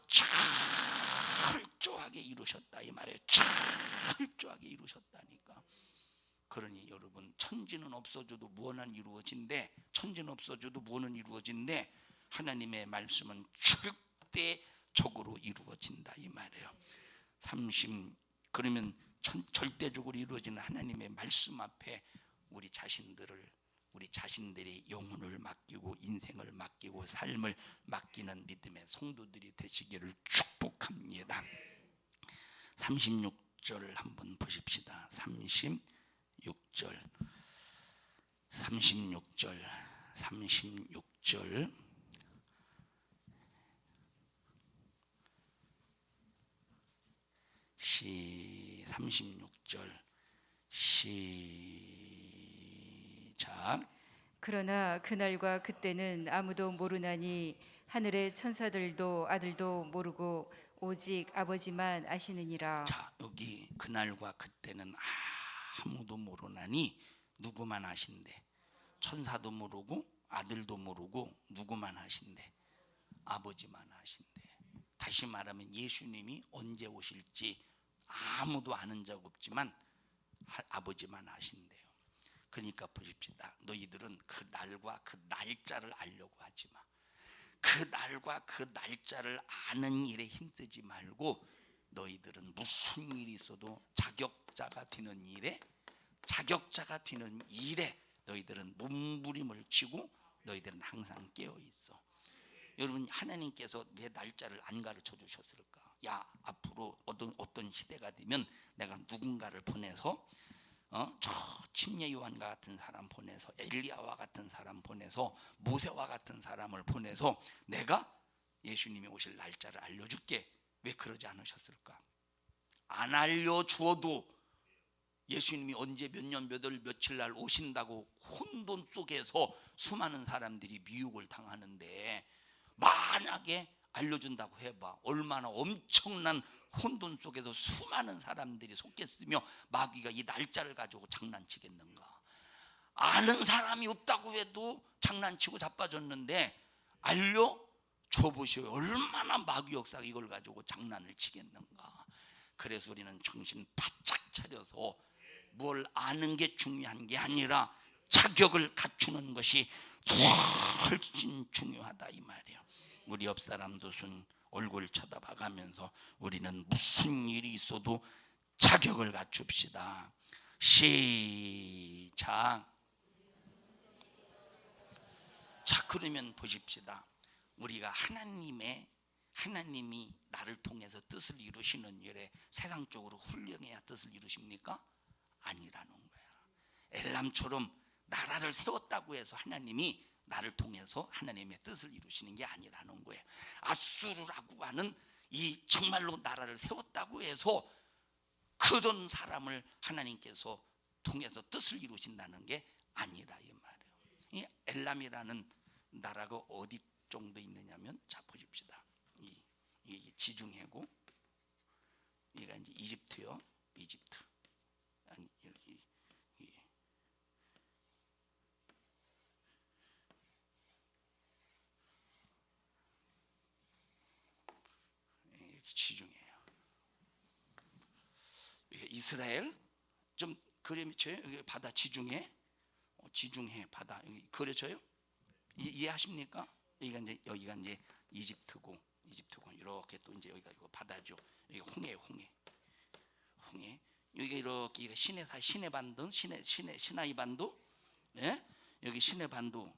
철저하게 이루셨다 이 말이에요. 철저하게 이루셨다니까. 그러니 여러분, 천지는 없어져도 무언은 이루어진대. 천지는 없어져도 무언은 이루어진대. 하나님의 말씀은 절대적으로 이루어진다 이 말이에요. 그러면 절대적으로 이루어지는 하나님의 말씀 앞에 우리 자신들의 영혼을 맡기고 인생을 맡기고 삶을 맡기는 믿음의 성도들이 되시기를 축복합니다. 36절 한번 보십시다. 36절 시작. 그러나 그날과 그때는 아무도 모르나니 하늘의 천사들도 아들도 모르고 오직 아버지만 아시느니라. 자, 여기 그날과 그때는 아무도 모르나니 누구만 아신대? 천사도 모르고 아들도 모르고 누구만 아신대? 아버지만 아신대. 다시 말하면 예수님이 언제 오실지 아무도 아는 적 없지만 아버지만 아신대요. 그러니까 보십시다. 너희들은 그 날과 그 날짜를 알려고 하지 마. 그 날과 그 날짜를 아는 일에 힘쓰지 말고 너희들은 무슨 일이 있어도 자격자가 되는 일에 너희들은 몸부림을 치고 너희들은 항상 깨어 있어. 여러분, 하나님께서 왜 날짜를 안 가르쳐 주셨을까? 야, 앞으로 어떤 시대가 되면 내가 누군가를 보내서 저 침례 요한과 같은 사람 보내서 엘리야와 같은 사람 보내서 모세와 같은 사람을 보내서 내가 예수님이 오실 날짜를 알려줄게. 왜 그러지 않으셨을까? 안 알려주어도 예수님이 언제 몇 년 몇 월 며칠 날 오신다고 혼돈 속에서 수많은 사람들이 미혹을 당하는데, 만약에 알려준다고 해봐. 얼마나 엄청난 혼돈 속에서 수많은 사람들이 속겠으며 마귀가 이 날짜를 가지고 장난치겠는가. 아는 사람이 없다고 해도 장난치고 자빠졌는데 알려줘 보시오. 얼마나 마귀 역사가 이걸 가지고 장난을 치겠는가. 그래서 우리는 정신 바짝 차려서 뭘 아는 게 중요한 게 아니라 자격을 갖추는 것이 훨씬 중요하다 이 말이에요. 우리 옆 사람도 얼굴 쳐다봐가면서 우리는 무슨 일이 있어도 자격을 갖춥시다. 시작. 자, 그러면 보십시다. 우리가 하나님이 나를 통해서 뜻을 이루시는 일에 세상적으로 훌륭해야 뜻을 이루십니까? 아니라는 거야. 엘람처럼 나라를 세웠다고 해서 하나님이 나를 통해서 하나님의 뜻을 이루시는 게 아니라는 거예요. 아수르라고 하는 이 정말로 나라를 세웠다고 해서 그런 사람을 하나님께서 통해서 뜻을 이루신다는 게 아니라 이 말이에요. 이 엘람이라는 나라가 어디 정도 있느냐면, 자 보십시다. 이 지중해고 얘가 이제 이집트요. 이집트. 아니 이렇게 지중해요. 이게 이스라엘 좀 그려져요. 여기 바다 지중해, 지중해 바다 여기 그려져요. 이해하십니까? 여기가 이제 이집트고 이렇게 또 이제 여기가 이거 바다죠. 여기가 홍해. 여기가 이렇게 시내 반도, 시나이 반도, 예? 여기 시내 반도,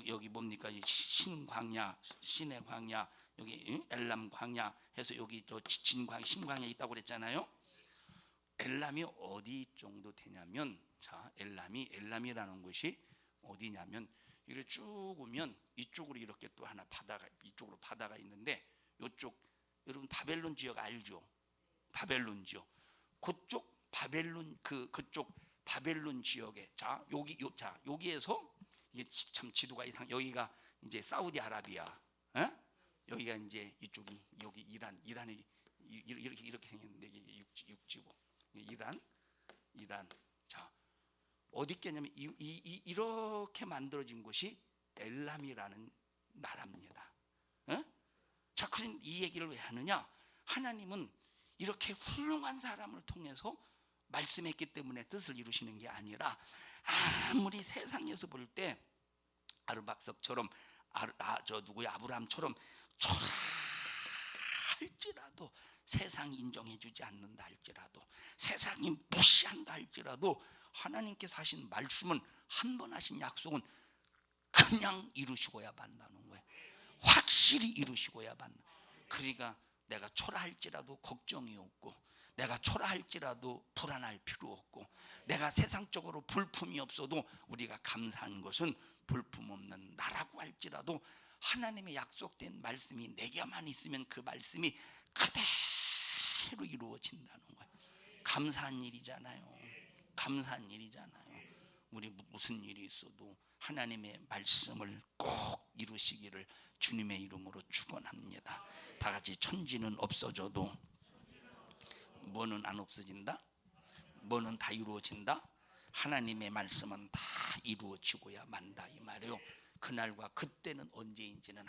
여기 뭡니까? 신광야, 시내 광야, 여기 엘람 광야 해서 여기 저 신광야 있다고 그랬잖아요. 엘람이 어디 정도 되냐면, 자, 엘람이라는 곳이 어디냐면 이렇게 쭉 오면 이쪽으로 이렇게 또 하나 이쪽으로 바다가 있는데, 이쪽 여러분 바벨론 지역 알죠? 바벨론 지역. 그쪽 바벨론 지역에 여기에서 이게 참 지도가 이상. 여기가 이제 사우디아라비아, 여기가 이제 이쪽이 여기 이란이 이렇게 생겼는데 이게 육지고 이란. 자, 어디 있겠냐면 이렇게 만들어진 곳이 엘람이라는 나라입니다. 자, 그럼 이 얘기를 왜 하느냐? 하나님은 이렇게 훌륭한 사람을 통해서 말씀했기 때문에 뜻을 이루시는 게 아니라, 아무리 세상에서 볼 때 아르박석처럼 아브라함처럼 할지라도, 세상이 인정해주지 않는다 할지라도, 세상이 무시한다 할지라도, 하나님께서 하신 말씀은, 한 번 하신 약속은 그냥 이루시고야 만다는 거예요. 확실히 이루시고야 만다. 그러니까 내가 초라할지라도 걱정이 없고, 내가 초라할지라도 불안할 필요 없고, 내가 세상적으로 볼품이 없어도 우리가 감사한 것은 볼품 없는 나라고 할지라도 하나님의 약속된 말씀이 내게만 있으면 그 말씀이 그대로 이루어진다는 거예요. 감사한 일이잖아요. 우리 무슨 일이 있어도 하나님의 말씀을 꼭 이루시기를 주님의 이름으로 축원합니다. 다 같이 천지는 없어져도 뭐는 안 없어진다? 뭐는 다 이루어진다? 하나님의 말씀은 다 이루어지고야 만다, 이 말이에요. 그날과 그때는 언제인지는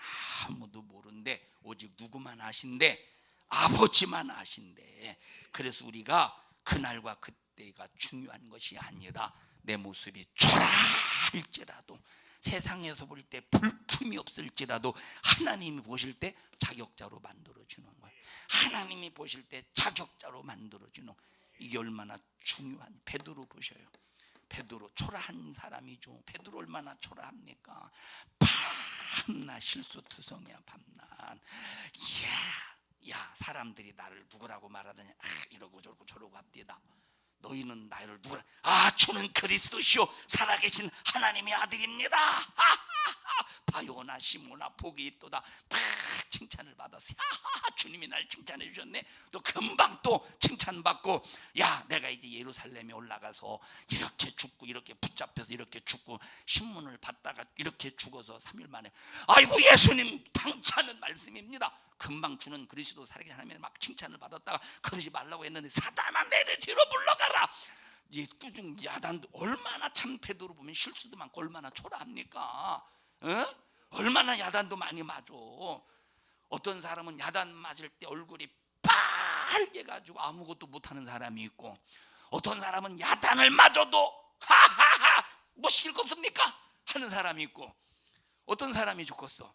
아무도 모른데 오직 누구만 아신대? 아버지만 아신대. 그래서 우리가 그날과 그때가 중요한 것이 아니라, 내 모습이 초라할지라도, 세상에서 볼 때 볼품이 없을지라도 하나님이 보실 때 자격자로 만들어주는 거예요. 하나님이 보실 때 자격자로 만들어주는, 이게 얼마나 중요한. 베드로 보셔요. 베드로 초라한 사람이죠. 베드로 얼마나 초라합니까? 밤낮 실수투성이야. 밤낮. 야, 사람들이 나를 누구라고 말하더니 이러고 저러고 합디다. 너희는 나를 누구라? 주는 그리스도시요 살아계신 하나님의 아들입니다. 바요나 시모나 복이 있도다. 칭찬을 받았어요. 주님이 날 칭찬해 주셨네. 또 금방 또 칭찬받고, 야, 내가 이제 예루살렘에 올라가서 이렇게 죽고, 이렇게 붙잡혀서 이렇게 죽고, 신문을 받다가 이렇게 죽어서 3일 만에, 아이고 예수님 당차는 말씀입니다. 금방 주는 그리스도 살아계신 하나님의 막 칭찬을 받았다가 그러지 말라고 했는데, 사단아 내를 뒤로 물러가라. 이 꾸중 야단도 얼마나, 참 베드로 보면 실수도 많고 얼마나 초라합니까? 얼마나 야단도 많이 맞아. 어떤 사람은 야단 맞을 때 얼굴이 빨개 가지고 아무것도 못하는 사람이 있고, 어떤 사람은 야단을 맞아도 하하하 뭐 시킬 거 없습니까? 하는 사람이 있고, 어떤 사람이 좋겠어?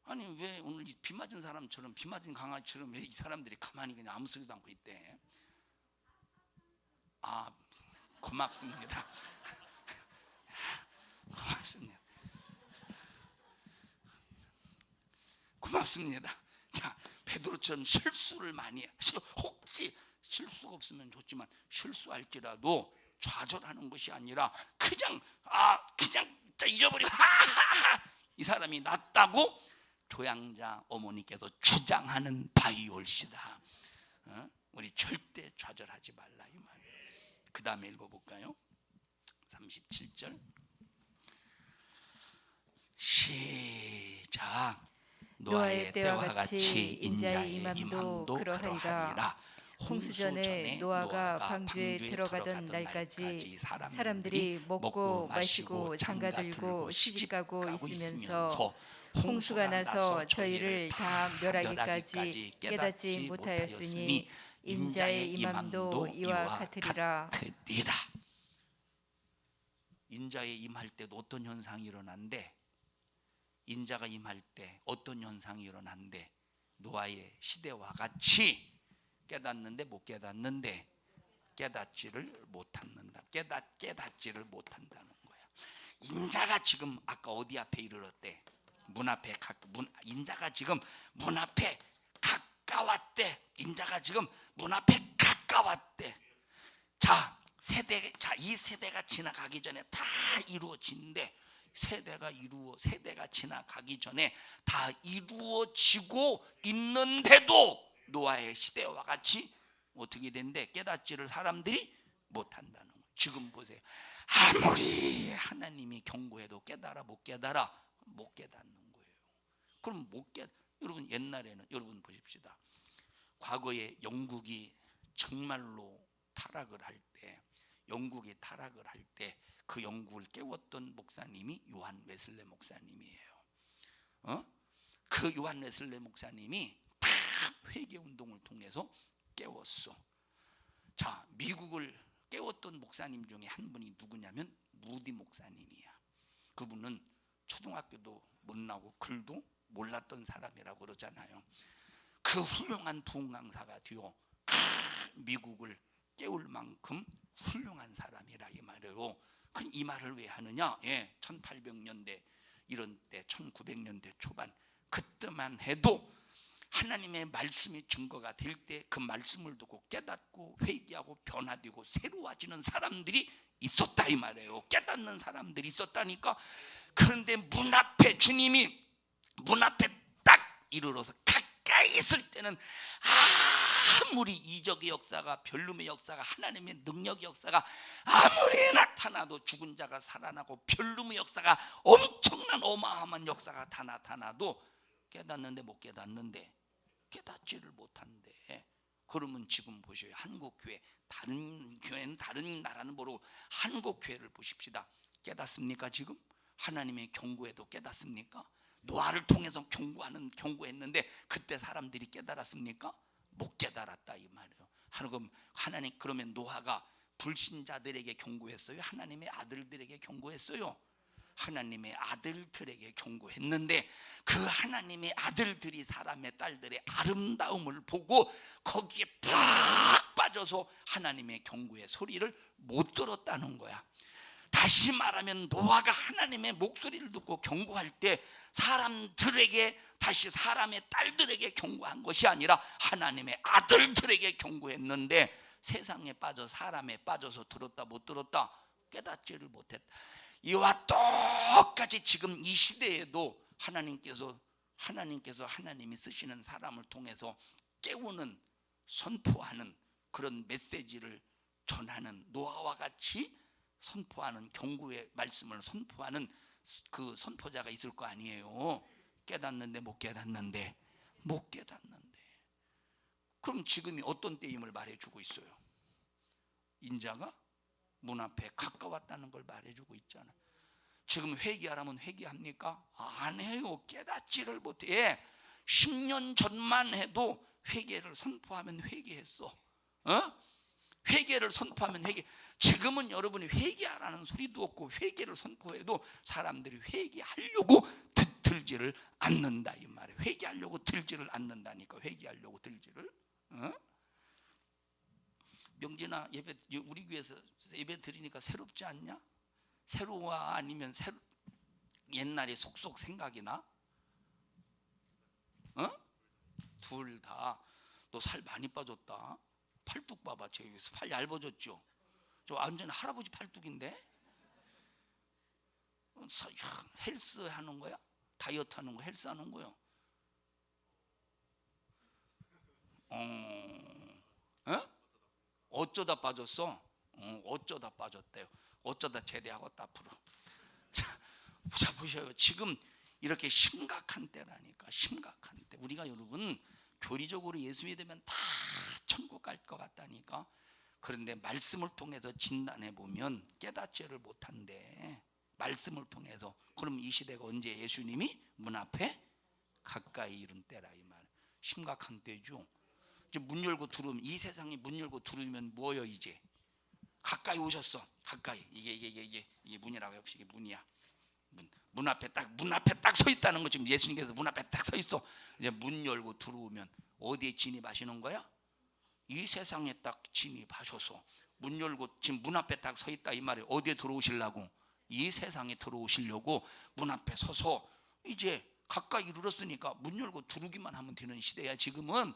아니 왜 오늘 비 맞은 사람처럼, 비 맞은 강아지처럼 왜 이 사람들이 가만히 그냥 아무 소리도 않고 있대? 고맙습니다. 고맙습니다. 자, 베드로처럼 실수를 많이 해. 혹시 실수가 없으면 좋지만, 실수할지라도 좌절하는 것이 아니라 그냥 잊어버리고 이 사람이 낫다고 조양자 어머니께서 주장하는 바이올시다. 우리 절대 좌절하지 말라, 이 말이에요. 그 다음에 읽어볼까요? 37절. 시작. 노아의 때와 같이 인자의 임함도 그러하리라. 홍수전에 노아가 방주에 들어가던 날까지 사람들이 먹고 마시고 장가들고 시집가고 있으면서 홍수가 나서 저희를 다 멸하기까지 깨닫지 못하였으니 인자의 임함도 이와 같으리라. 인자의 임할 때도 어떤 현상이 일어난대? 인자가 임할 때 어떤 현상이 일어난대? 노아의 시대와 같이 깨닫는데 못 깨닫는데 깨닫지를 못한다. 깨닫지를 못한다는 거야. 인자가 지금 아까 어디 앞에 이르렀대? 문 앞에 인자가 지금 문 앞에 가까웠대. 인자가 지금 문 앞에 가까웠대. 이 세대가 지나가기 전에 다 이루어진대. 세대가 지나가기 전에 다 이루어지고 있는데도 노아의 시대와 같이 어떻게 된대? 깨닫지를 사람들이 못한다는 거예요. 지금 보세요. 아무리 하나님이 경고해도 깨달아 못 깨달아? 못 깨닫는 거예요. 그럼 여러분 옛날에는 여러분 보십시다. 과거에 영국이 정말로 타락을 할 때 그 영국을 깨웠던 목사님이 요한 웨슬레 목사님이에요. 그 요한 웨슬레 목사님이 다 회개 운동을 통해서 깨웠어. 미국을 깨웠던 목사님 중에 한 분이 누구냐면 무디 목사님이야. 그분은 초등학교도 못 나오고 글도 몰랐던 사람이라고 그러잖아요. 그 훌륭한 부흥 강사가 되어 미국을 깨울 만큼 훌륭한 사람이라 이 말이에요. 이 말을 왜 하느냐? 1800년대 이런 때 1900년대 초반 그때만 해도 하나님의 말씀이 증거가 될 때 그 말씀을 두고 깨닫고 회개하고 변화되고 새로워지는 사람들이 있었다 이 말이에요. 깨닫는 사람들이 있었다니까. 그런데 주님이 문 앞에 딱 이르러서 가까이 있을 때는 아무리 이적의 역사가 별름의 역사가 하나님의 능력의 역사가 아무리 나타나도 죽은 자가 살아나고 별름의 역사가 엄청난 어마어마한 역사가 다 나타나도 깨닫는데 못 깨닫는데 깨닫지를 못한대. 그러면 지금 보셔요. 한국교회 다른 교회는 다른 나라는 모르고 한국교회를 보십시다. 깨닫습니까? 지금 하나님의 경고에도 깨닫습니까? 노아를 통해서 경고했는데 그때 사람들이 깨달았습니까? 못 깨달았다 이 말이에요. 하나님 그러면 노아가 불신자들에게 경고했어요? 하나님의 아들들에게 경고했어요? 하나님의 아들들에게 경고했는데 그 하나님의 아들들이 사람의 딸들의 아름다움을 보고 거기에 푹 빠져서 하나님의 경고의 소리를 못 들었다는 거야. 다시 말하면 노아가 하나님의 목소리를 듣고 경고할 때 사람들에게 다시 사람의 딸들에게 경고한 것이 아니라 하나님의 아들들에게 경고했는데 세상에 빠져 사람에 빠져서 들었다 못 들었다? 깨닫지를 못했다. 이와 똑같이 지금 이 시대에도 하나님께서 하나님이 쓰시는 사람을 통해서 깨우는 선포하는 그런 메시지를 전하는 노아와 같이 선포하는 경고의 말씀을 선포하는 그 선포자가 있을 거 아니에요. 깨닫는데 못 깨닫는데 그럼 지금이 어떤 때임을 말해주고 있어요? 인자가 문 앞에 가까웠다는 걸 말해주고 있잖아. 지금 회개하라면 회개합니까? 안 해요. 깨닫지를 못해. 10년 전만 해도 회개를 선포하면 회개했어. 회개를 선포하면 회개. 지금은 여러분이 회개하라는 소리도 없고 회개를 선포해도 사람들이 회개하려고 들지를 않는다 이 말이에요. 회개하려고 들지를 않는다니까. 회개하려고 들지를. 명진아 우리 교회에서 예배 드리니까 새롭지 않냐? 새로워 아니면 옛날에 속속 생각이 나? 둘 다. 너 살 많이 빠졌다. 팔뚝 봐봐. 제 여기서 팔 얇아졌죠? 저 완전 할아버지 팔뚝인데? 헬스 하는 거야? 다이어트 하는 거? 헬스 하는 거요? 어쩌다 빠졌어? 어쩌다 빠졌대요. 어쩌다 제대하겠다 앞으로. 자 보셔요. 지금 이렇게 심각한 때라니까. 심각한 때. 우리가 여러분 교리적으로 예수 믿으면 다 천국 갈 것 같다니까. 그런데 말씀을 통해서 진단해 보면 깨닫지를 못한대. 말씀을 통해서. 그럼 이 시대가 언제 예수님이 문 앞에 가까이 이른 때라 이 말. 심각한 때죠. 이제 문 열고 들어오면, 이 세상에 문 열고 들어오면 뭐요? 이제 가까이 오셨어. 가까이. 이게 문이라고 해봅시다. 이게 문이야. 문 앞에 딱 서 있다는 거. 지금 예수님께서 문 앞에 딱 서 있어. 이제 문 열고 들어오면 어디에 진입하시는 거야? 이 세상에 딱 진입하셔서 문 열고 지금 문 앞에 딱 서 있다 이 말이에요. 어디에 들어오시려고? 이 세상에 들어오시려고 문 앞에 서서 이제 가까이 이르렀으니까 문 열고 들어오기만 하면 되는 시대야. 지금은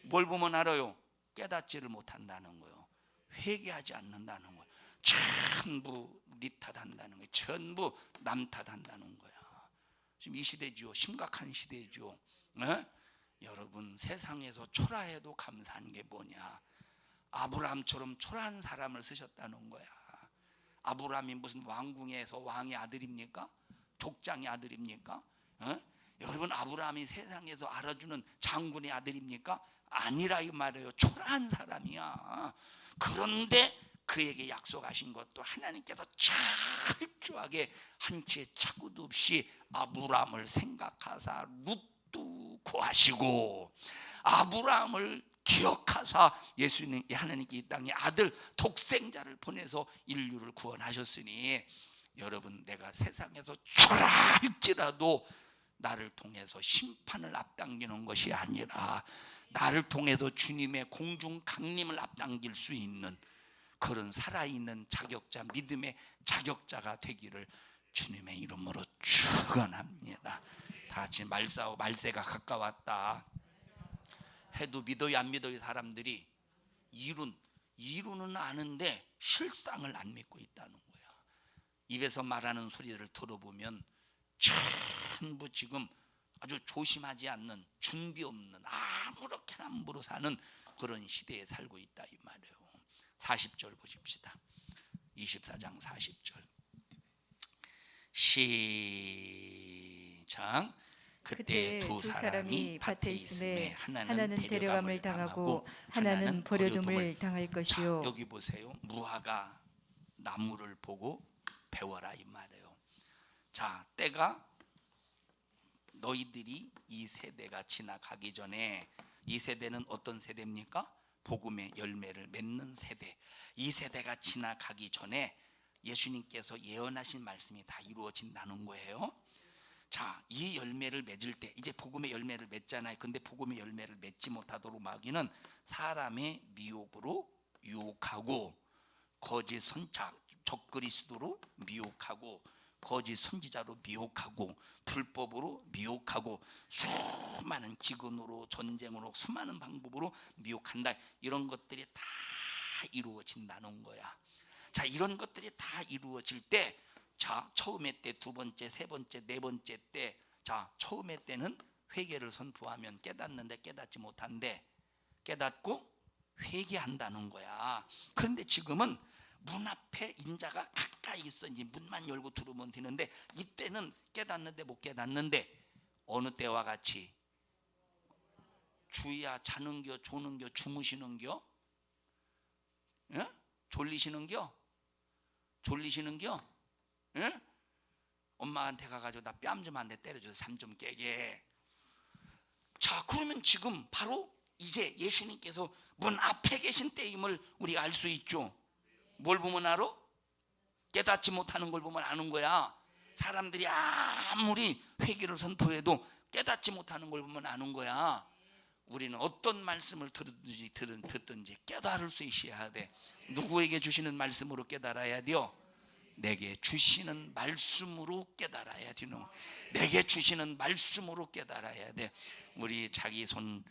뭘 보면 알아요? 깨닫지를 못한다는 거예요. 회개하지 않는다는 거예요. 전부 네 탓한다는 거예요. 전부 남 탓한다는 거야. 지금 이 시대죠. 심각한 시대죠. 여러분 세상에서 초라해도 감사한 게 뭐냐? 아브라함처럼 초라한 사람을 쓰셨다는 거야. 아브라함이 무슨 왕궁에서 왕의 아들입니까? 족장의 아들입니까? 여러분 아브라함이 세상에서 알아주는 장군의 아들입니까? 아니라 이 말이에요. 초라한 사람이야. 그런데 그에게 약속하신 것도 하나님께서 철저하게 한치의 착오도 없이 아브라함을 생각하사 룻도 구하시고 아브라함을 기억하사 예수님 하나님께 이 땅에 아들 독생자를 보내서 인류를 구원하셨으니 여러분 내가 세상에서 초라할지라도 나를 통해서 심판을 앞당기는 것이 아니라 나를 통해서 주님의 공중 강림을 앞당길 수 있는 그런 살아있는 자격자, 믿음의 자격자가 되기를 주님의 이름으로 축원합니다. 다 같이 말세가 가까웠다 해도 믿어요 안 믿어요? 사람들이 이루는 아는데 실상을 안 믿고 있다는 거야. 입에서 말하는 소리를 들어보면 전부 지금 아주 조심하지 않는, 준비 없는, 아무렇게나 함부로 사는 그런 시대에 살고 있다 이 말이에요. 40절 보십시다. 24장 40절 시작. 그때 두 사람이 밭에 있음에 하나는 데려감을 당하고 하나는 버려둠을 당할 것이요. 여기 보세요. 무화과 나무를 보고 배워라 이 말이에요. 자, 때가 너희들이 이 세대가 지나가기 전에, 이 세대는 어떤 세대입니까? 복음의 열매를 맺는 세대. 이 세대가 지나가기 전에 예수님께서 예언하신 말씀이 다 이루어진다는 거예요. 자, 이 열매를 맺을 때 이제 복음의 열매를 맺잖아요. 근데 복음의 열매를 맺지 못하도록 마귀는 사람의 미혹으로 유혹하고 거짓 선착, 적그리스도로 미혹하고 거짓 선지자로 미혹하고 불법으로 미혹하고 수많은 기근으로 전쟁으로 수많은 방법으로 미혹한다. 이런 것들이 다 이루어진다는 거야. 자, 이런 것들이 다 이루어질 때, 자, 처음에 때, 두 번째, 세 번째, 네 번째 때, 자, 처음에 때는 회개를 선포하면 깨닫는데 깨닫지 못한데 깨닫고 회개한다는 거야. 그런데 지금은 문 앞에 인자가 가까이 있어. 이제 문만 열고 들어오면 되는데 이때는 깨닫는데 못 깨닫는데 어느 때와 같이 주야 자는겨 조는겨 주무시는겨? 예? 졸리시는겨? 예? 엄마한테 가가지고 나 뺨 좀 한 대 때려줘서 잠 좀 깨게. 자, 그러면 지금 바로 이제 예수님께서 문 앞에 계신 때임을 우리가 알 수 있죠. 뭘 보면 알아? 깨닫지 못하는 걸 보면 아는 거야. 사람들이 아무리 회개를 선포해도 깨닫지 못하는 걸 보면 아는 거야. 우리는 어떤 말씀을 듣든지 깨달을 수 있어야 돼. 누구에게 주시는 말씀으로 깨달아야 돼요? 내게 주시는 말씀으로 깨달아야 되는, 내게 주시는 말씀으로 깨달아야 돼. 우리 자기 손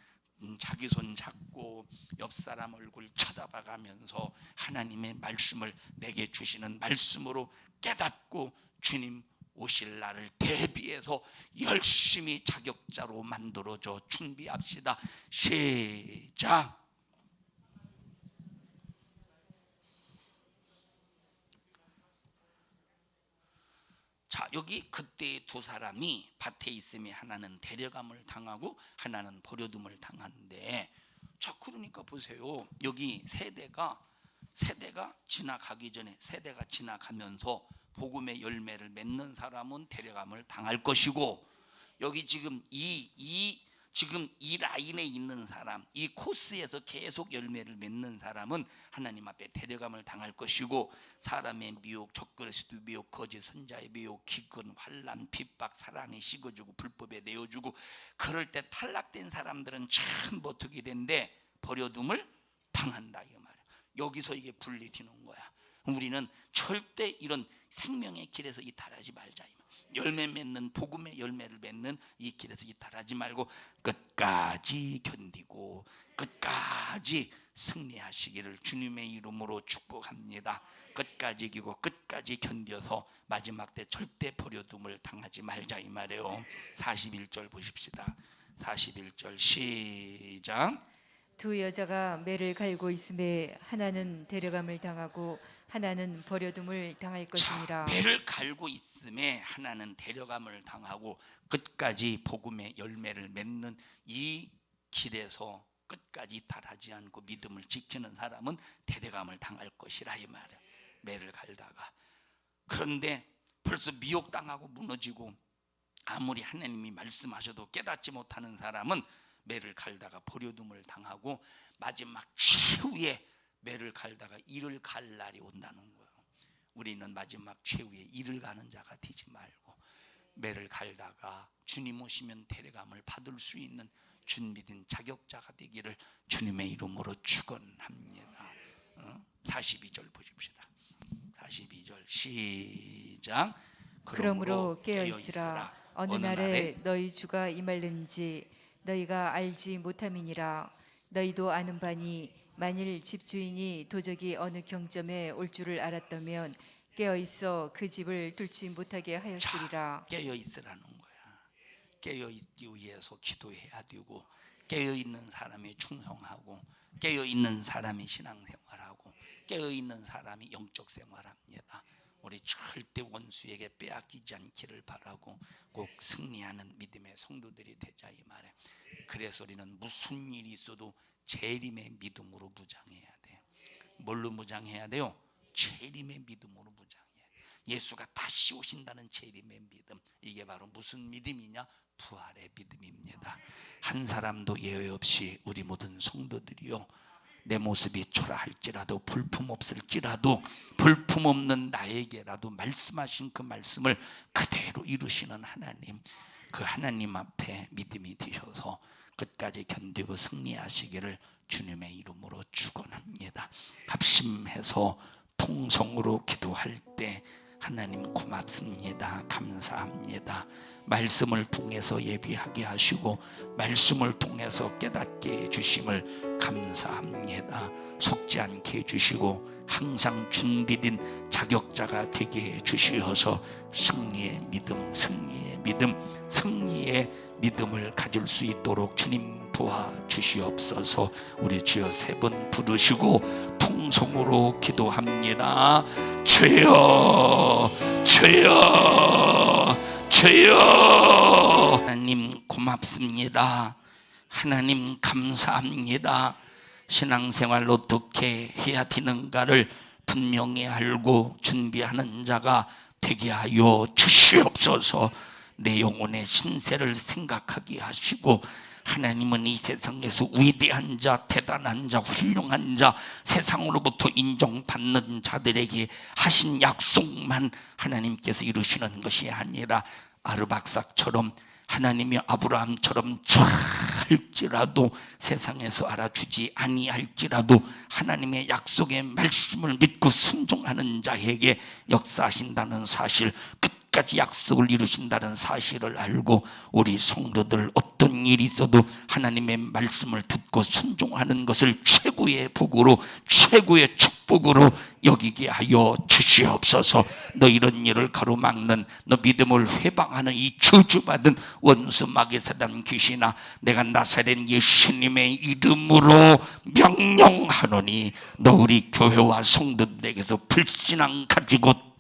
잡고 옆 사람 얼굴 쳐다봐가면서 하나님의 말씀을 내게 주시는 말씀으로 깨닫고 주님 오실 날을 대비해서 열심히 자격자로 만들어줘 준비합시다. 시작. 자, 여기 그때 두 사람이 밭에 있음에 하나는 데려감을 당하고 하나는 버려둠을 당하는데, 자, 그러니까 보세요. 여기 세대가 지나가기 전에, 세대가 지나가면서 복음의 열매를 맺는 사람은 데려감을 당할 것이고, 여기 지금 지금 이 라인에 있는 사람, 이 코스에서 계속 열매를 맺는 사람은 하나님 앞에 데려감을 당할 것이고, 사람의 미혹, 적그리스도 미혹, 거짓 선자의 미혹, 기근, 환난, 핍박, 사랑에 식어주고 불법에 내어주고, 그럴 때 탈락된 사람들은 전부 어떻게 된대? 버려둠을 당한다, 이 말이야. 여기서 이게 분리되는 거야. 우리는 절대 이런 생명의 길에서 이탈하지 말자. 열매 맺는, 복음의 열매를 맺는 이 길에서 이탈하지 말고 끝까지 견디고 끝까지 승리하시기를 주님의 이름으로 축복합니다. 끝까지 이기고 끝까지 견뎌서 마지막 때 절대 버려둠을 당하지 말자, 이 말이에요. 41절 보십시다. 41절 시작. 두 여자가 매를 갈고 있음에 하나는 데려감을 당하고 하나는 버려둠을 당할 것이니라. 매를 갈고 있음에 하나는 데려감을 당하고 끝까지 복음의 열매를 맺는 이 길에서 끝까지 이탈하지 않고 믿음을 지키는 사람은 데려감을 당할 것이라, 이 말이에요. 매를 갈다가. 그런데 벌써 미혹당하고 무너지고 아무리 하나님이 말씀하셔도 깨닫지 못하는 사람은 매를 갈다가 버려둠을 당하고 마지막 최후의 매를 갈다가 이를 갈 날이 온다는 거예요. 우리는 마지막 최후의 이를 가는 자가 되지 말고 매를 갈다가 주님 오시면 데려감을 받을 수 있는 준비된 자격자가 되기를 주님의 이름으로 축원합니다. 42절 보십시다. 42절 시작. 그러므로 깨어있으라. 어느 날에 너희 주가 임할는지 너희가 알지 못함이니라. 너희도 아는 바니 만일 집주인이 도적이 어느 경점에 올 줄을 알았다면 깨어있어 그 집을 뚫지 못하게 하였으리라. 깨어있으라는 거야. 깨어있기 위해서 기도해야 되고, 깨어있는 사람이 충성하고, 깨어있는 사람이 신앙생활하고, 깨어있는 사람이 영적 생활합니다. 우리 절대 원수에게 빼앗기지 않기를 바라고 꼭 승리하는 믿음의 성도들이 되자, 이 말에. 그래서 우리는 무슨 일이 있어도 재림의 믿음으로 무장해야 돼요. 뭘로 무장해야 돼요? 재림의 믿음으로 무장해야 돼요. 예수가 다시 오신다는 재림의 믿음. 이게 바로 무슨 믿음이냐? 부활의 믿음입니다. 한 사람도 예외 없이 우리 모든 성도들이요, 내 모습이 초라할지라도 볼품 없을지라도 볼품 없는 나에게라도 말씀하신 그 말씀을 그대로 이루시는 하나님, 그 하나님 앞에 믿음이 되셔서 끝까지 견디고 승리하시기를 주님의 이름으로 축원합니다. 합심해서 통성으로 기도할 때 하나님 고맙습니다. 감사합니다. 말씀을 통해서 예비하게 하시고 말씀을 통해서 깨닫게 해주심을 감사합니다. 속지 않게 해주시고 항상 준비된 자격자가 되게 해주시어서 승리의 믿음, 승리의 믿음, 승리의 믿음을 가질 수 있도록 주님 도와주시옵소서. 우리 주여 세 번 부르시고 통성으로 기도합니다. 주여, 주여, 주여. 하나님 고맙습니다. 하나님 감사합니다. 신앙생활 어떻게 해야 되는가를 분명히 알고 준비하는 자가 되게 하여 주시옵소서. 내 영혼의 신세를 생각하게 하시고, 하나님은 이 세상에서 위대한 자, 대단한 자, 훌륭한 자, 세상으로부터 인정받는 자들에게 하신 약속만 하나님께서 이루시는 것이 아니라 아르박삭처럼 하나님이 아브라함처럼 할지라도 세상에서 알아주지 아니할지라도 하나님의 약속의 말씀을 믿고 순종하는 자에게 역사하신다는 사실, 끝까지 약속을 이루신다는 사실을 알고 우리 성도들 어떤 일이 있어도 하나님의 말씀을 듣고 순종하는 것을 최고의 복으로, 최고의 축복으로 여기게 하여 주시옵소서. 너 이런 일을 가로막는, 너 믿음을 회방하는 이 저주받은 원수 마귀 사단 귀신아, 내가 나사렛 예수님의 이름으로 명령하노니 너 우리 교회와 성도들에게서 불신앙 가지고